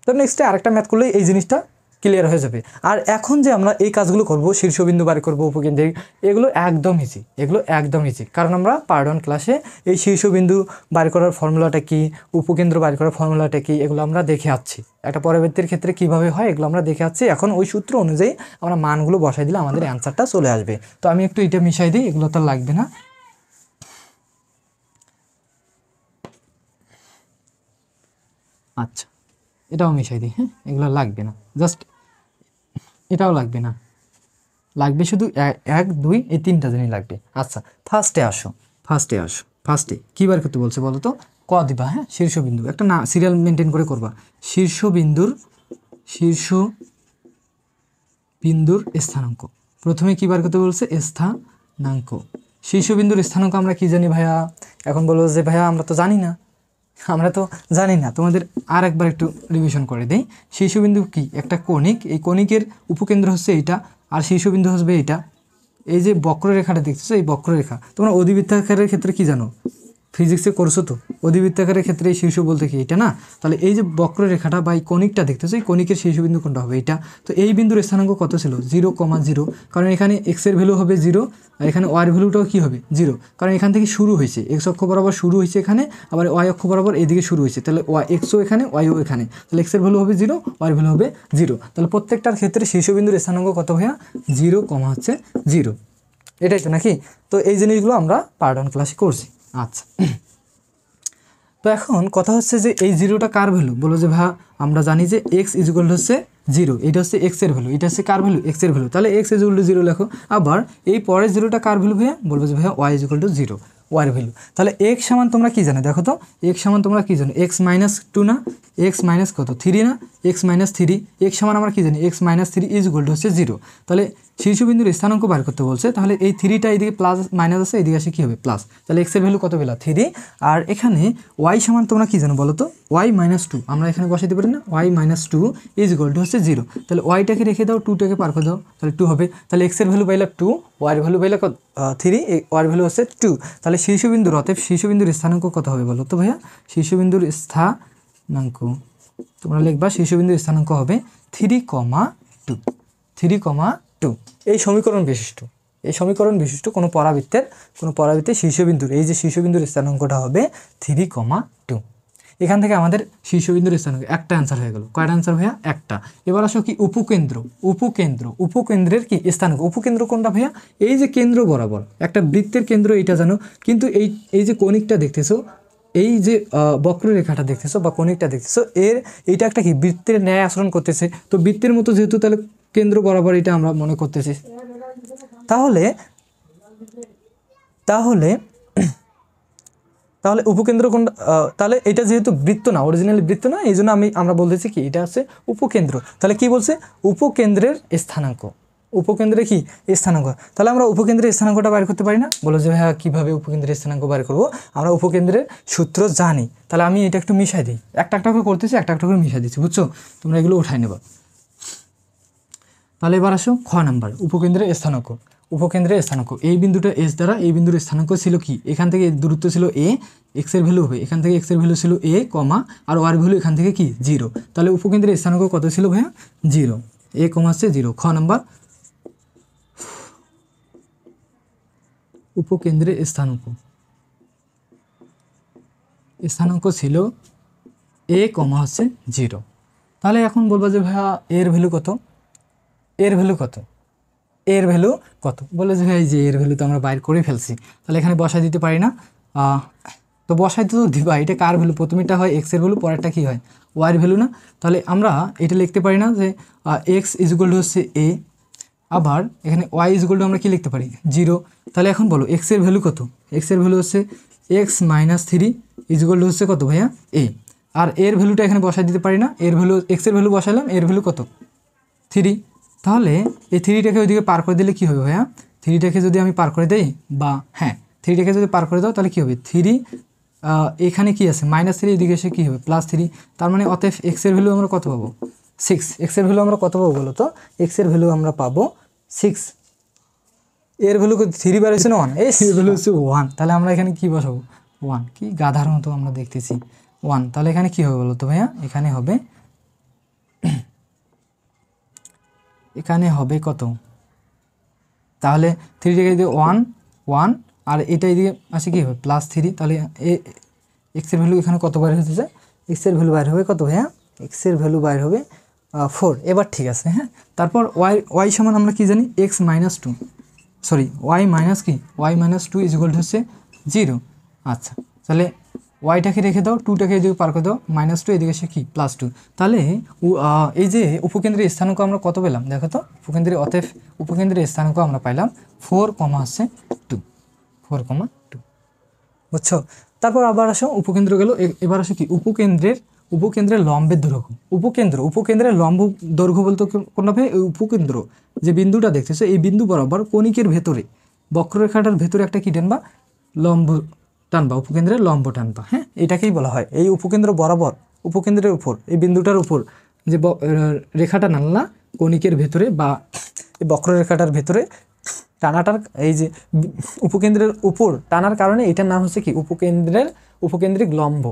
তো নেক্সটে আরেকটা ম্যাথ করলেই এই জিনিসটা ক্লিয়ার হয়ে যাবে। আর এখন যে আমরা এই কাজগুলো করব, শীর্ষবিন্দু বার করব, উপকেন্দ্রিক, এগুলো একদম ইজি, কারণ আমরা পার্ট 1 ক্লাসে এই শীর্ষবিন্দু বার করার ফর্মুলাটা কি, উপকেন্দ্র বার করার ফর্মুলাটা কি, এগুলো আমরা দেখে আসছি। একটা পরাবৃত্তের ক্ষেত্রে কিভাবে হয় এগুলো আমরা দেখে আসছি। এখন ওই সূত্র অনুযায়ী আমরা মানগুলো বসাই দিলে আমাদের অ্যান্সারটা চলে আসবে। তো আমি একটু এটা মিশাই দিই, এগুলো তো লাগবে না। আচ্ছা, এটাও মিশাই দিই। হ্যাঁ, এগুলো লাগবে না, জাস্ট এটাও লাগবে না। লাগবে শুধু 1 2 এই তিনটা জিনিস লাগবে। আচ্ছা ফার্স্টে কী বার করতে বলছে বলো তো? ক দিবা, হ্যাঁ শীর্ষবিন্দু একটা না সিরিয়াল মেনটেন করে করবা। শীর্ষবিন্দুর স্থানাঙ্ক প্রথমে কী বার করতে বলছে? স্থানাঙ্ক। শীর্ষবিন্দুর স্থানাঙ্ক আমরা কি জানি ভাইয়া? এখন বলবো যে ভাইয়া আমরা তো জানি না, তোমাদের আর একবার একটু রিভিশন করে দেই। শীর্ষবিন্দু কি? একটা কণিক, এই কণিকের উপকেন্দ্র হচ্ছে এইটা, আর শীর্ষবিন্দু হবে এইটা। এই যে বক্ররেখাটা দেখতেছো, এই বক্ররেখা তোমরা অধিবৃত্তাকারের ক্ষেত্রে কি জানো? ফিজিক্সে করছো তো, অধিবৃত্তাকারের ক্ষেত্রে এই শীর্ষ বলতে কি এটা না? তাহলে এই যে বক্ররেখাটা বা এই কণিকটা দেখতেছো, এই কণিকের শীর্ষবিন্দু কোনটা হবে? এটা। তো এই বিন্দুর স্থানাঙ্ক কত ছিল? 0,0, কারণ এখানে এক্স এর ভ্যালু হবে 0, আর এখানে ওয়াই এর ভ্যালুটাও কি হবে? 0, কারণ এখান থেকে শুরু হয়েছে, এক্স অক্ষ বরাবর শুরু হয়েছে এখানে, আবার ওয়াই অক্ষ বরাবর এদিকে শুরু হয়েছে। তাহলে এক্সও এখানে, ওয়াইও এখানে, তাহলে এক্স এর ভ্যালু হবে 0, ওয়াই এর ভ্যালু হবে 0। তাহলে প্রত্যেকটার ক্ষেত্রে শীর্ষবিন্দুর স্থানাঙ্ক কত ভাইয়া? 0,0। এটাই তো নাকি? তো এই জিনিসগুলো আমরা পার্ট 1 ক্লাসে করছি। আচ্ছা, তো এখন কথা হচ্ছে যে এই 0টা কার ভ্যালু? বলো যে ভাই আমরা জানি যে এক্স ইজুয়াল হচ্ছে 0, এটা হচ্ছে এক্স এর ভ্যালু, এটা হচ্ছে কার ভ্যালু? এক্স এর ভ্যালু। তাহলে এক্স ইজুয়াল টু 0 লেখো। আবার এই পরের 0টা কার ভ্যালু ভাইয়া? বলবো যে ভাইয়া ওয়াই ইজুয়াল টু 0, ওয়াই এর ভ্যালু। তাহলে এক্স সমান তোমরা কি জানো? দেখো তো এক্স সমান তোমরা কি জানো? এক্স মাইনাস 2 না? এক্স মাইনাস কত? 3 না? X minus 3। এক্স সমান আমরা কি জানি? এক্স মাইনাস 3 ইজুয়াল টু হচ্ছে 0। তাহলে শীর্ষবিন্দুর স্থানাঙ্ক বার করতে বলছে, তাহলে এই 3টা এইদিকে প্লাস মাইনাস আছে, এইদিকে আসে কী হবে? প্লাস। তাহলে এক্সের ভ্যালু কত পেলা? 3। আর এখানে ওয়াই সমান তোমরা কী জানো বলো তো? ওয়াই মাইনাস 2 আমরা এখানে বসাইতে পারি না? Y minus 2 is equal to হচ্ছে 0। তাহলে ওয়াইটাকে রেখে দাও, 2টাকে পার করে দাও, তাহলে 2 হবে। তাহলে এক্সের ভ্যালু পাইলা 2, ওয়াইয়ের ভ্যালু পাইলা 3, ওয়াইয়ের ভ্যালু হচ্ছে 2। তাহলে শীর্ষবিন্দুর, অতএব শীর্ষবিন্দুর স্থানাঙ্ক কত হবে বলো তো ভাইয়া? শীর্ষবিন্দুর স্থানাঙ্ক তোমরা লিখবা, শীর্ষবিন্দুর স্থানাঙ্ক হবে 3,2। 3,2 এই সমীকরণ বিশিষ্ট কোনো পরাবৃত্তের শীর্ষবিন্দুর, এই যে শীর্ষবিন্দুর স্থানাঙ্কটা হবে 3,2। এখান থেকে আমাদের শীর্ষবিন্দুর স্থানাঙ্ক একটা অ্যান্সার হয়ে গেল। কয়টা অ্যান্সার ভাইয়া? একটা। এবার আসো কি উপকেন্দ্রের কি স্থানাঙ্ক? উপকেন্দ্র কোনটা ভাইয়া? এই যে কেন্দ্র বরাবর একটা বৃত্তের কেন্দ্র, এইটা জানো, কিন্তু এই যে কণিকটা দেখতেছো, এই যে বক্ররেখাটা দেখতেছো বা কণিকটা দেখতেছো, এইটা একটা কি বৃত্তের ন্যায় আচরণ করতেছে। তো বৃত্তের মতো যেহেতু, তাহলে কেন্দ্র বরাবর এটা আমরা মনে করতেছি। তাহলে উপকেন্দ্র কোনটা? তাহলে এটা যেহেতু বৃত্ত না, অরিজিনালি বৃত্ত না, এই জন্য আমরা বলতেছি কি এটা হচ্ছে উপকেন্দ্র। তাহলে কি বলছে? উপকেন্দ্রের স্থানাঙ্ক। উপকেন্দ্রে কি স্থানাঙ্ক? তাহলে আমরা উপকেন্দ্রের স্থানাঙ্কটা বাইর করতে পারি না? বলো যে ভাইয়া কীভাবে উপকেন্দ্রের স্থানাঙ্ক বাইর করবো? আমরা উপকেন্দ্রের সূত্র জানি। তাহলে আমি এটা একটু মিশাই দিই, একটা করে করতেছি, একটা করে মিশাই দিচ্ছি, বুঝছো? তোমরা এগুলো উঠাই নেবা। তাহলে এবার আসো খ নাম্বার, উপকেন্দ্রের স্থানাঙ্ক। এই বিন্দুটা এস দ্বারা, এই বিন্দুর স্থানাঙ্ক ছিল কি? এখান থেকে দূরত্ব ছিল এ, এক্সের ভ্যালু হবে এখান থেকে, এক্সের ভ্যালু ছিল এ কমা, আর ওয়ার ভ্যালু এখান থেকে কি? 0। তাহলে উপকেন্দ্রের স্থানাঙ্ক কত ছিল ভাইয়া? 0। এ কমা হচ্ছে 0। খ নাম্বার, উপকেন্দ্রের স্থানাঙ্ক ছিল এ কমা হচ্ছে 0। তাহলে এখন বলবো যে ভাইয়া এর ভ্যালু কত? এর ভ্যালু কত? বলে যে ভাই যে এর ভ্যালু তো আমরা বাইর করে ফেলছি, তাহলে এখানে বসাই দিতে পারি না? তো বসাই তো দিবা। এটা কার ভ্যালু? প্রথমেটা হয় এক্সের ভ্যালু, পরেরটা কি হয়? ওয়াইয়ের ভ্যালু না? তাহলে আমরা এটা লিখতে পারি না যে এক্স ইজুয়াল টু হচ্ছে এ, আবার এখানে ওয়াই ইজুয়াল টু আমরা কি লিখতে পারি? 0। তাহলে এখন বলো এক্সের ভ্যালু কত? এক্সের ভ্যালু হচ্ছে এক্স মাইনাস 3 ইজুয়াল টু হচ্ছে কত ভাইয়া? এ। আর এর ভ্যালুটা এখানে বসাই দিতে পারি না? এর ভ্যালু, এক্সের ভ্যালু বসাইলাম, এর ভ্যালু কত? 3। তাহলে এই 3টাকে ওইদিকে পার করে দিলে কি হবে ভাইয়া? 3টাকে যদি আমি পার করে দেই, বা হ্যাঁ 3টাকে যদি পার করে দাও, তাহলে কি হবে? 3 এখানে কি আছে? -3, এদিকে এসে কী হবে? +3। তার মানে অতএব এক্সের ভ্যালু আমরা কত পাবো? 6। এক্সের ভ্যালু আমরা কত পাবো বলো তো? এক্সের ভ্যালু আমরা পাবো 6। এর ভ্যালু 3 বার হচ্ছে না 1, এর ভ্যালু হচ্ছে 1। তাহলে আমরা এখানে কি বসাবো? 1। কি গাধার মতো আমরা দেখতেছি 1। তাহলে এখানে কি হবে বলো তো ভাইয়া? এখানে হবে কত? তাহলে 3 টাকে যদি 1 আর এটা এদিকে আসে কি হবে? +3। তাহলে এক্সের ভ্যালু এখানে কত বাইর হতে যায়? এক্সের ভ্যালু বাইর হবে কত ভাইয়া? এক্সের ভ্যালু বাইর হবে 4। এবার ঠিক আছে, হ্যাঁ। তারপর ওয়াই সমান আমরা কি জানি? X minus 2, sorry Y minus কি? Y minus 2 is equal to হচ্ছে 0। আচ্ছা, তাহলে ওয়াইটাকে রেখে দাও, টুটাকে এদিকে পার করে দাও, -2 এদিকে সে কি +2। তাহলে এই যে উপকেন্দ্রের স্থানাঙ্ক আমরা কত পেলাম দেখো তো, অতএব উপকেন্দ্রের স্থানাঙ্ক আমরা পাইলাম 4,2, 4,2, বুঝছো। তারপর আবার আসো উপকেন্দ্র গেল, এবার আসো কি উপকেন্দ্রের লম্বের দৈর্ঘ্য। উপকেন্দ্রের লম্ব দৈর্ঘ্য বলতে কোনটা ভাই, উপকেন্দ্র যে বিন্দুটা দেখতেছো এই বিন্দু বরাবর কণিকের ভেতরে বক্ররেখাটার ভেতরে একটা কি টানবা, লম্ব টানবা, উপকেন্দ্রের লম্ব টানবা। হ্যাঁ, এটাকেই বলা হয় এই উপকেন্দ্র বরাবর উপকেন্দ্রের উপর এই বিন্দুটার উপর যে রেখাটা টানলা কণিকের ভেতরে বা এই বক্ররেখাটার ভেতরে টানাটার, এই যে উপকেন্দ্রের উপর টানার কারণে এটার নাম হচ্ছে কি উপকেন্দ্রিক লম্ব।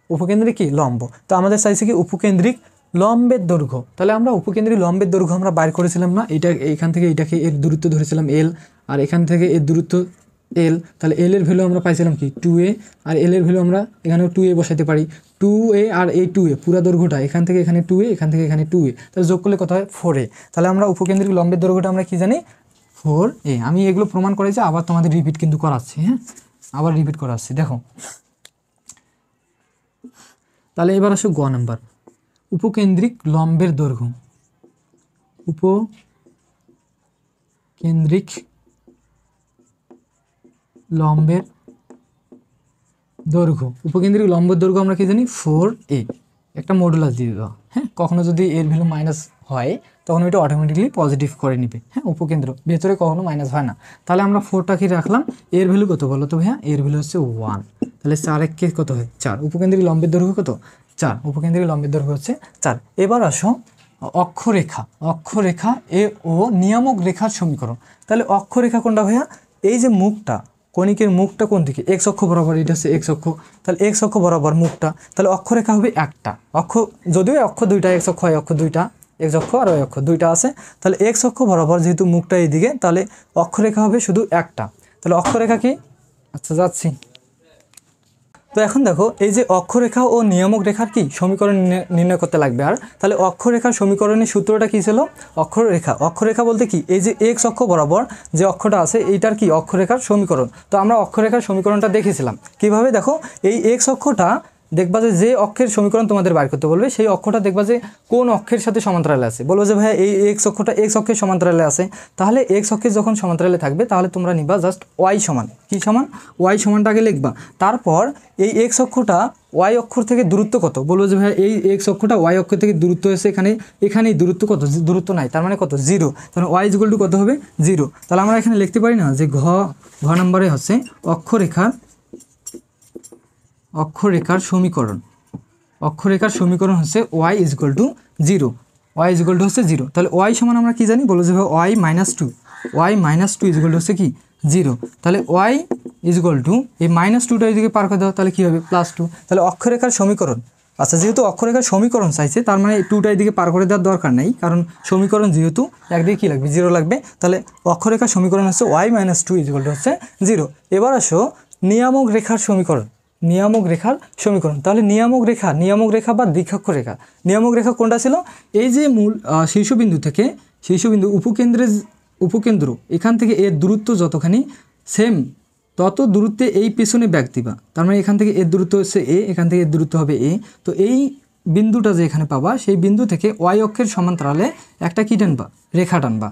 উপকেন্দ্রিক কি লম্ব। তো আমাদের চাইছে কি উপকেন্দ্রিক লম্বের দৈর্ঘ্য। তাহলে আমরা উপকেন্দ্রিক লম্বের দৈর্ঘ্য আমরা বাইর করেছিলাম না, এটা এখান থেকে এটাকে এর দূরত্ব ধরেছিলাম L, আর এখান থেকে এর দূরত্ব L। তাহলে L এর ভ্যালু আমরা পাইছিলাম কি 2a, আর L এর ভ্যালু আমরা এখানেও 2a বসাতে পারি। 2a আর এই 2a পুরা দৈর্ঘ্যটা এখান থেকে এখানে 2a, এখান থেকে এখানে 2a, তাহলে যোগ করলে কত হয় 4a। তাহলে আমরা উপকেন্দ্রিক লম্বের দৈর্ঘ্যটা আমরা কি জানি 4a। আমি এগুলো প্রমাণ করেছি, আবার তোমাদের রিপিট কিন্তু করাচ্ছি। হ্যাঁ, আবার রিপিট করাচ্ছি, দেখো। তাহলে এবার আসো গ নাম্বার, উপকেন্দ্রিক লম্বের দৈর্ঘ্য। উপকেন্দ্রিক লম্বের দৈর্ঘ্য, উপকেন্দ্রিক লম্বের দৈর্ঘ্য আমরা কি জানি 4a। একটা মডুলাস দিয়ে দেওয়া। হ্যাঁ, কখনো যদি এর ভ্যালু মাইনাস হয় তখন এটা অটোমেটিকলি পজিটিভ করে নিবে। হ্যাঁ, উপকেন্দ্র ভেতরে কখনো মাইনাস হয় না। তাহলে আমরা 4টা কি রাখলাম, এর ভ্যালু কত বলো তো ভাইয়া, এর ভ্যালু হচ্ছে 1। তাহলে 4 কে কত হয় 4। উপকেন্দ্রিক লম্বের দৈর্ঘ্য কত 4, উপকেন্দ্রিক লম্বের দৈর্ঘ্য হচ্ছে 4। এবার আসো অক্ষরেখা এ ও নিয়ামক রেখার সমীকরণ। তাহলে অক্ষরেখা কোনটা ভাইয়া, এই যে মুখটা কণিকের মুখটা কোন দিকে, এক্স অক্ষ বরাবর, এটা হচ্ছে এক্স অক্ষ। তাহলে এক্স অক্ষ বরাবর মুখটা, তাহলে অক্ষরেখা হবে একটা অক্ষ, যদিও অক্ষ দুইটা, এক্স অক্ষ হয় অক্ষ দুইটা, এক্স অক্ষ আর ওই অক্ষ দুইটা আছে। তাহলে এক্স অক্ষ বরাবর যেহেতু মুখটা এইদিকে, তাহলে অক্ষরেখা হবে শুধু একটা। তাহলে অক্ষরেখা কি, আচ্ছা যাচ্ছি। তো এখন দেখো এই যে অক্ষরেখা ও নিয়ামক রেখার কি সমীকরণ নির্ণয় করতে লাগবে। আর তাহলে অক্ষরেখার সমীকরণের সূত্রটা কি ছিল, অক্ষরেখা বলতে কি, এই যে এক্স অক্ষ বরাবর যে অক্ষটা আছে এইটার কি অক্ষরেখার সমীকরণ। তো আমরা অক্ষরেখার সমীকরণটা দেখেছিলাম কিভাবে, দেখো এই এক্স অক্ষটা দেখবা যে অক্ষের সমীকরণ তোমাদের বাইর করতে বলবে, সেই অক্ষটা দেখবা যে কোন অক্ষের সাথে সমান্তরালে আছে। বলবো যে ভাইয়া এই এক্স অক্ষটা এক্স অক্ষের সমান্তরালে আছে। তাহলে এক্স অক্ষের যখন সমান্তরালে থাকবে তাহলে তোমরা নিবা জাস্ট ওয়াই সমান, কি সমান, ওয়াই সমানটা আগে লিখবা। তারপর এই এক্স অক্ষটা ওয়াই অক্ষর থেকে দূরত্ব কত, বলবো যে ভাইয়া এই এক্স অক্ষটা ওয়াই অক্ষ থেকে দূরত্ব হয়েছে এখানে দূরত্ব কত, দূরত্ব নাই, তার মানে কত 0। তাহলে ওয়াই ইকুয়াল টু কত হবে 0। তাহলে আমরা এখানে লিখতে পারি না যে ঘ নম্বরে হচ্ছে অক্ষরেখার সমীকরণ হচ্ছে y equal to 0, y equal to হচ্ছে 0। তাহলে ওয়াই সমান আমরা কি জানি, বলো যে ওয়াই -2 ইকুয়াল টু হচ্ছে কি 0। তাহলে ওয়াই ইকুয়াল টু এই -2টা এদিকে পার করে দাও, তাহলে কি হবে +2। তাহলে অক্ষরেখার সমীকরণ, আচ্ছা যেহেতু অক্ষরেখার সমীকরণ চাইছে তার মানে 2টা এদিকে পার করে দেওয়ার দরকার নেই, কারণ সমীকরণ যেহেতু একদিকে কী লাগবে 0 লাগবে। তাহলে অক্ষরেখার সমীকরণ হচ্ছে ওয়াই -2 ইকুয়াল টু হচ্ছে 0। এবার আসো নিয়ামক রেখার সমীকরণ। তাহলে নিয়ামক রেখা বা দ্বিখক্ষ রেখা, নিয়ামক রেখা কোনটা ছিল, এই যে মূল শীর্ষবিন্দু উপকেন্দ্র এখান থেকে এর দূরত্ব যতখানি সেম তত দূরত্বে এই পেছনে ব্যাগ দিবা। তার মানে এখান থেকে এর দূরত্ব হচ্ছে এ, এখান থেকে এর দূরত্ব হবে এ। তো এই বিন্দুটা যে এখানে পাবা সেই বিন্দু থেকে ওয়াই অক্ষের সমান্তরালে একটা কি টানবা, রেখা টানবা।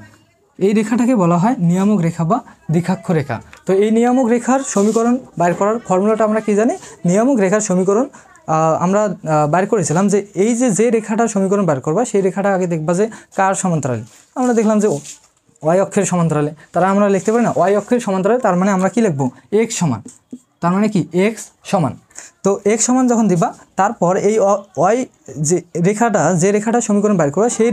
এই রেখাটাকে বলা হয় নিয়ামক রেখা বা দ্বিখাক্ষ রেখা। তো এই নিয়ামক রেখার সমীকরণ বাইর করার ফর্মুলাটা আমরা কি জানি, নিয়ামক রেখার সমীকরণ আমরা বাইর করেছিলাম যে এই যে রেখাটার সমীকরণ বাইর করবা সেই রেখাটা আগে দেখবা যে কার সমান্তরালে। আমরা দেখলাম যে ওয়াই অক্ষের সমান্তরালে, তারা আমরা লিখতে পারি না ওয়াই অক্ষের সমান্তরালে, তার মানে আমরা কি লিখবো এক্স সমান, তার মানে কি এক্স সমান। তো এক্স সমান যখন দিবা তারপর এই ওয়াই যে রেখাটা সমীকরণ বাইর করা সেই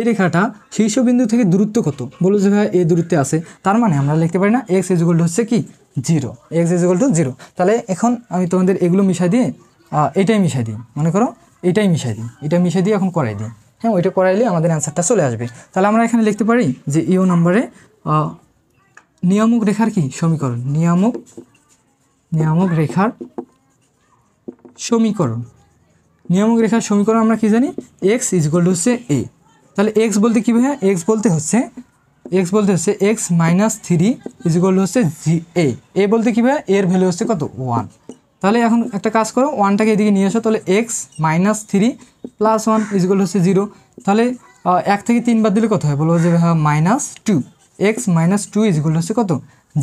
রেখাটা শীর্ষবিন্দু থেকে দূরত্ব কত, বলো যে ভাই এই দূরত্বে আছে, তার মানে আমরা লিখতে পারি না এক্স ইকুয়াল টু হচ্ছে কি 0, এক্স ইকুয়াল টু 0। তাহলে এখন আমি তোমাদের এগুলো মিশাই দিয়ে এটাই মিশাই দিই, মনে করো এটা মিশাই দিয়ে এখন করাই দিই। হ্যাঁ, ওইটা করাইলে আমাদের অ্যান্সারটা চলে আসবে। তাহলে আমরা এখানে লিখতে পারি যে ইও নম্বরে নিয়ামক রেখার কি সমীকরণ, নিয়ামক রেখার সমীকরণ আমরা কি জানি, এক্স ইকুয়াল টু হচ্ছে এ। তাহলে এক্স বলতে কি ভাইয়া, এক্স বলতে হচ্ছে x - 3 ইকুয়াল টু হচ্ছে এ বলতে কি ভাইয়া, এর ভ্যালু হচ্ছে কত 1। তাহলে এখন একটা কাজ করো, 1টাকে এদিকে নিয়ে আসো, তাহলে x মাইনাস 3 প্লাস 1 ইজিক্যাল হচ্ছে 0। তাহলে 1 থেকে 3 বাদ দিলে কত হয় বলবো যে মাইনাস 2, এক্স মাইনাস 2 ইজিক্যাল হচ্ছে কত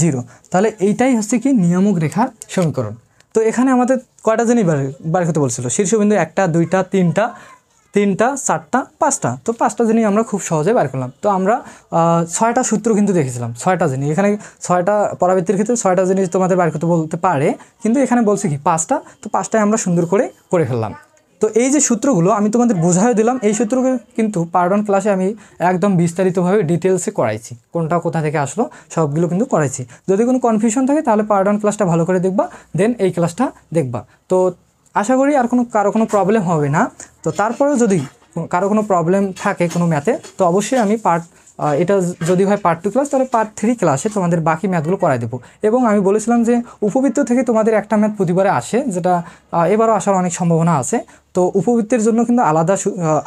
0। তাহলে এইটাই হচ্ছে কি নিয়ামক রেখার সমীকরণ। তো এখানে আমাদের কয়টা জিনিস বার করতে বলছিল, শীর্ষবিন্দু 1টা 2টা 3টা 4টা 5টা, তো 5টা জিনিস আমরা খুব সহজে বার করলাম। তো আমরা 6টা সূত্র কিন্তু দেখেছিলাম, 6টা জিনিস, এখানে 6টা পরাবৃত্তির ক্ষেত্রে 6টা জিনিস তোমাদের বার করতে বলতে পারে, কিন্তু এখানে বলছে কি 5টা, তো 5টায় আমরা সুন্দর করে ফেললাম। তো এই যে সূত্রগুলো আমি তোমাদের বোঝাই দিলাম, এই সূত্রগুলো কিন্তু পার্ট 1 ক্লাসে আমি একদম বিস্তারিতভাবে ডিটেলসে করাইছি, কোনটা কোথা থেকে আসলো সবগুলো কিন্তু করাইছি। যদি কোনো কনফিউশন থাকে তাহলে পার্ট 1 ক্লাসটা ভালো করে দেখবা, দেন এই ক্লাসটা দেখবা। তো আশা করি আর কারো কোনো প্রবলেম হবে না। তো তারপরেও যদি কারো কোনো প্রবলেম থাকে কোনো ম্যাথে, তো অবশ্যই আমি এটা যদি হয় পার্ট 2 ক্লাস, তাহলে পার্ট 3 ক্লাসে তোমাদের বাকি ম্যাথগুলো করাই দেবো। এবং আমি বলেছিলাম যে উপবৃত্ত থেকে তোমাদের একটা ম্যাথ প্রতিবারে আসে, যেটা এবারও আসার অনেক সম্ভাবনা আছে। তো উপবৃত্তের জন্য কিন্তু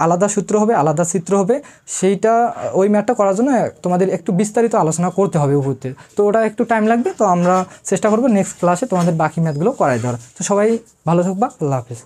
আলাদা সূত্র হবে, আলাদা চিত্র হবে, সেইটা ওই ম্যাথটা করার জন্য তোমাদের একটু বিস্তারিত আলোচনা করতে হবে উপবৃত্তের, তো ওটা একটু টাইম লাগবে। তো আমরা চেষ্টা করবো নেক্সট ক্লাসে তোমাদের বাকি ম্যাথগুলো করাই দেওয়ার। তো সবাই ভালো থাকবা, আল্লাহ হাফিজ।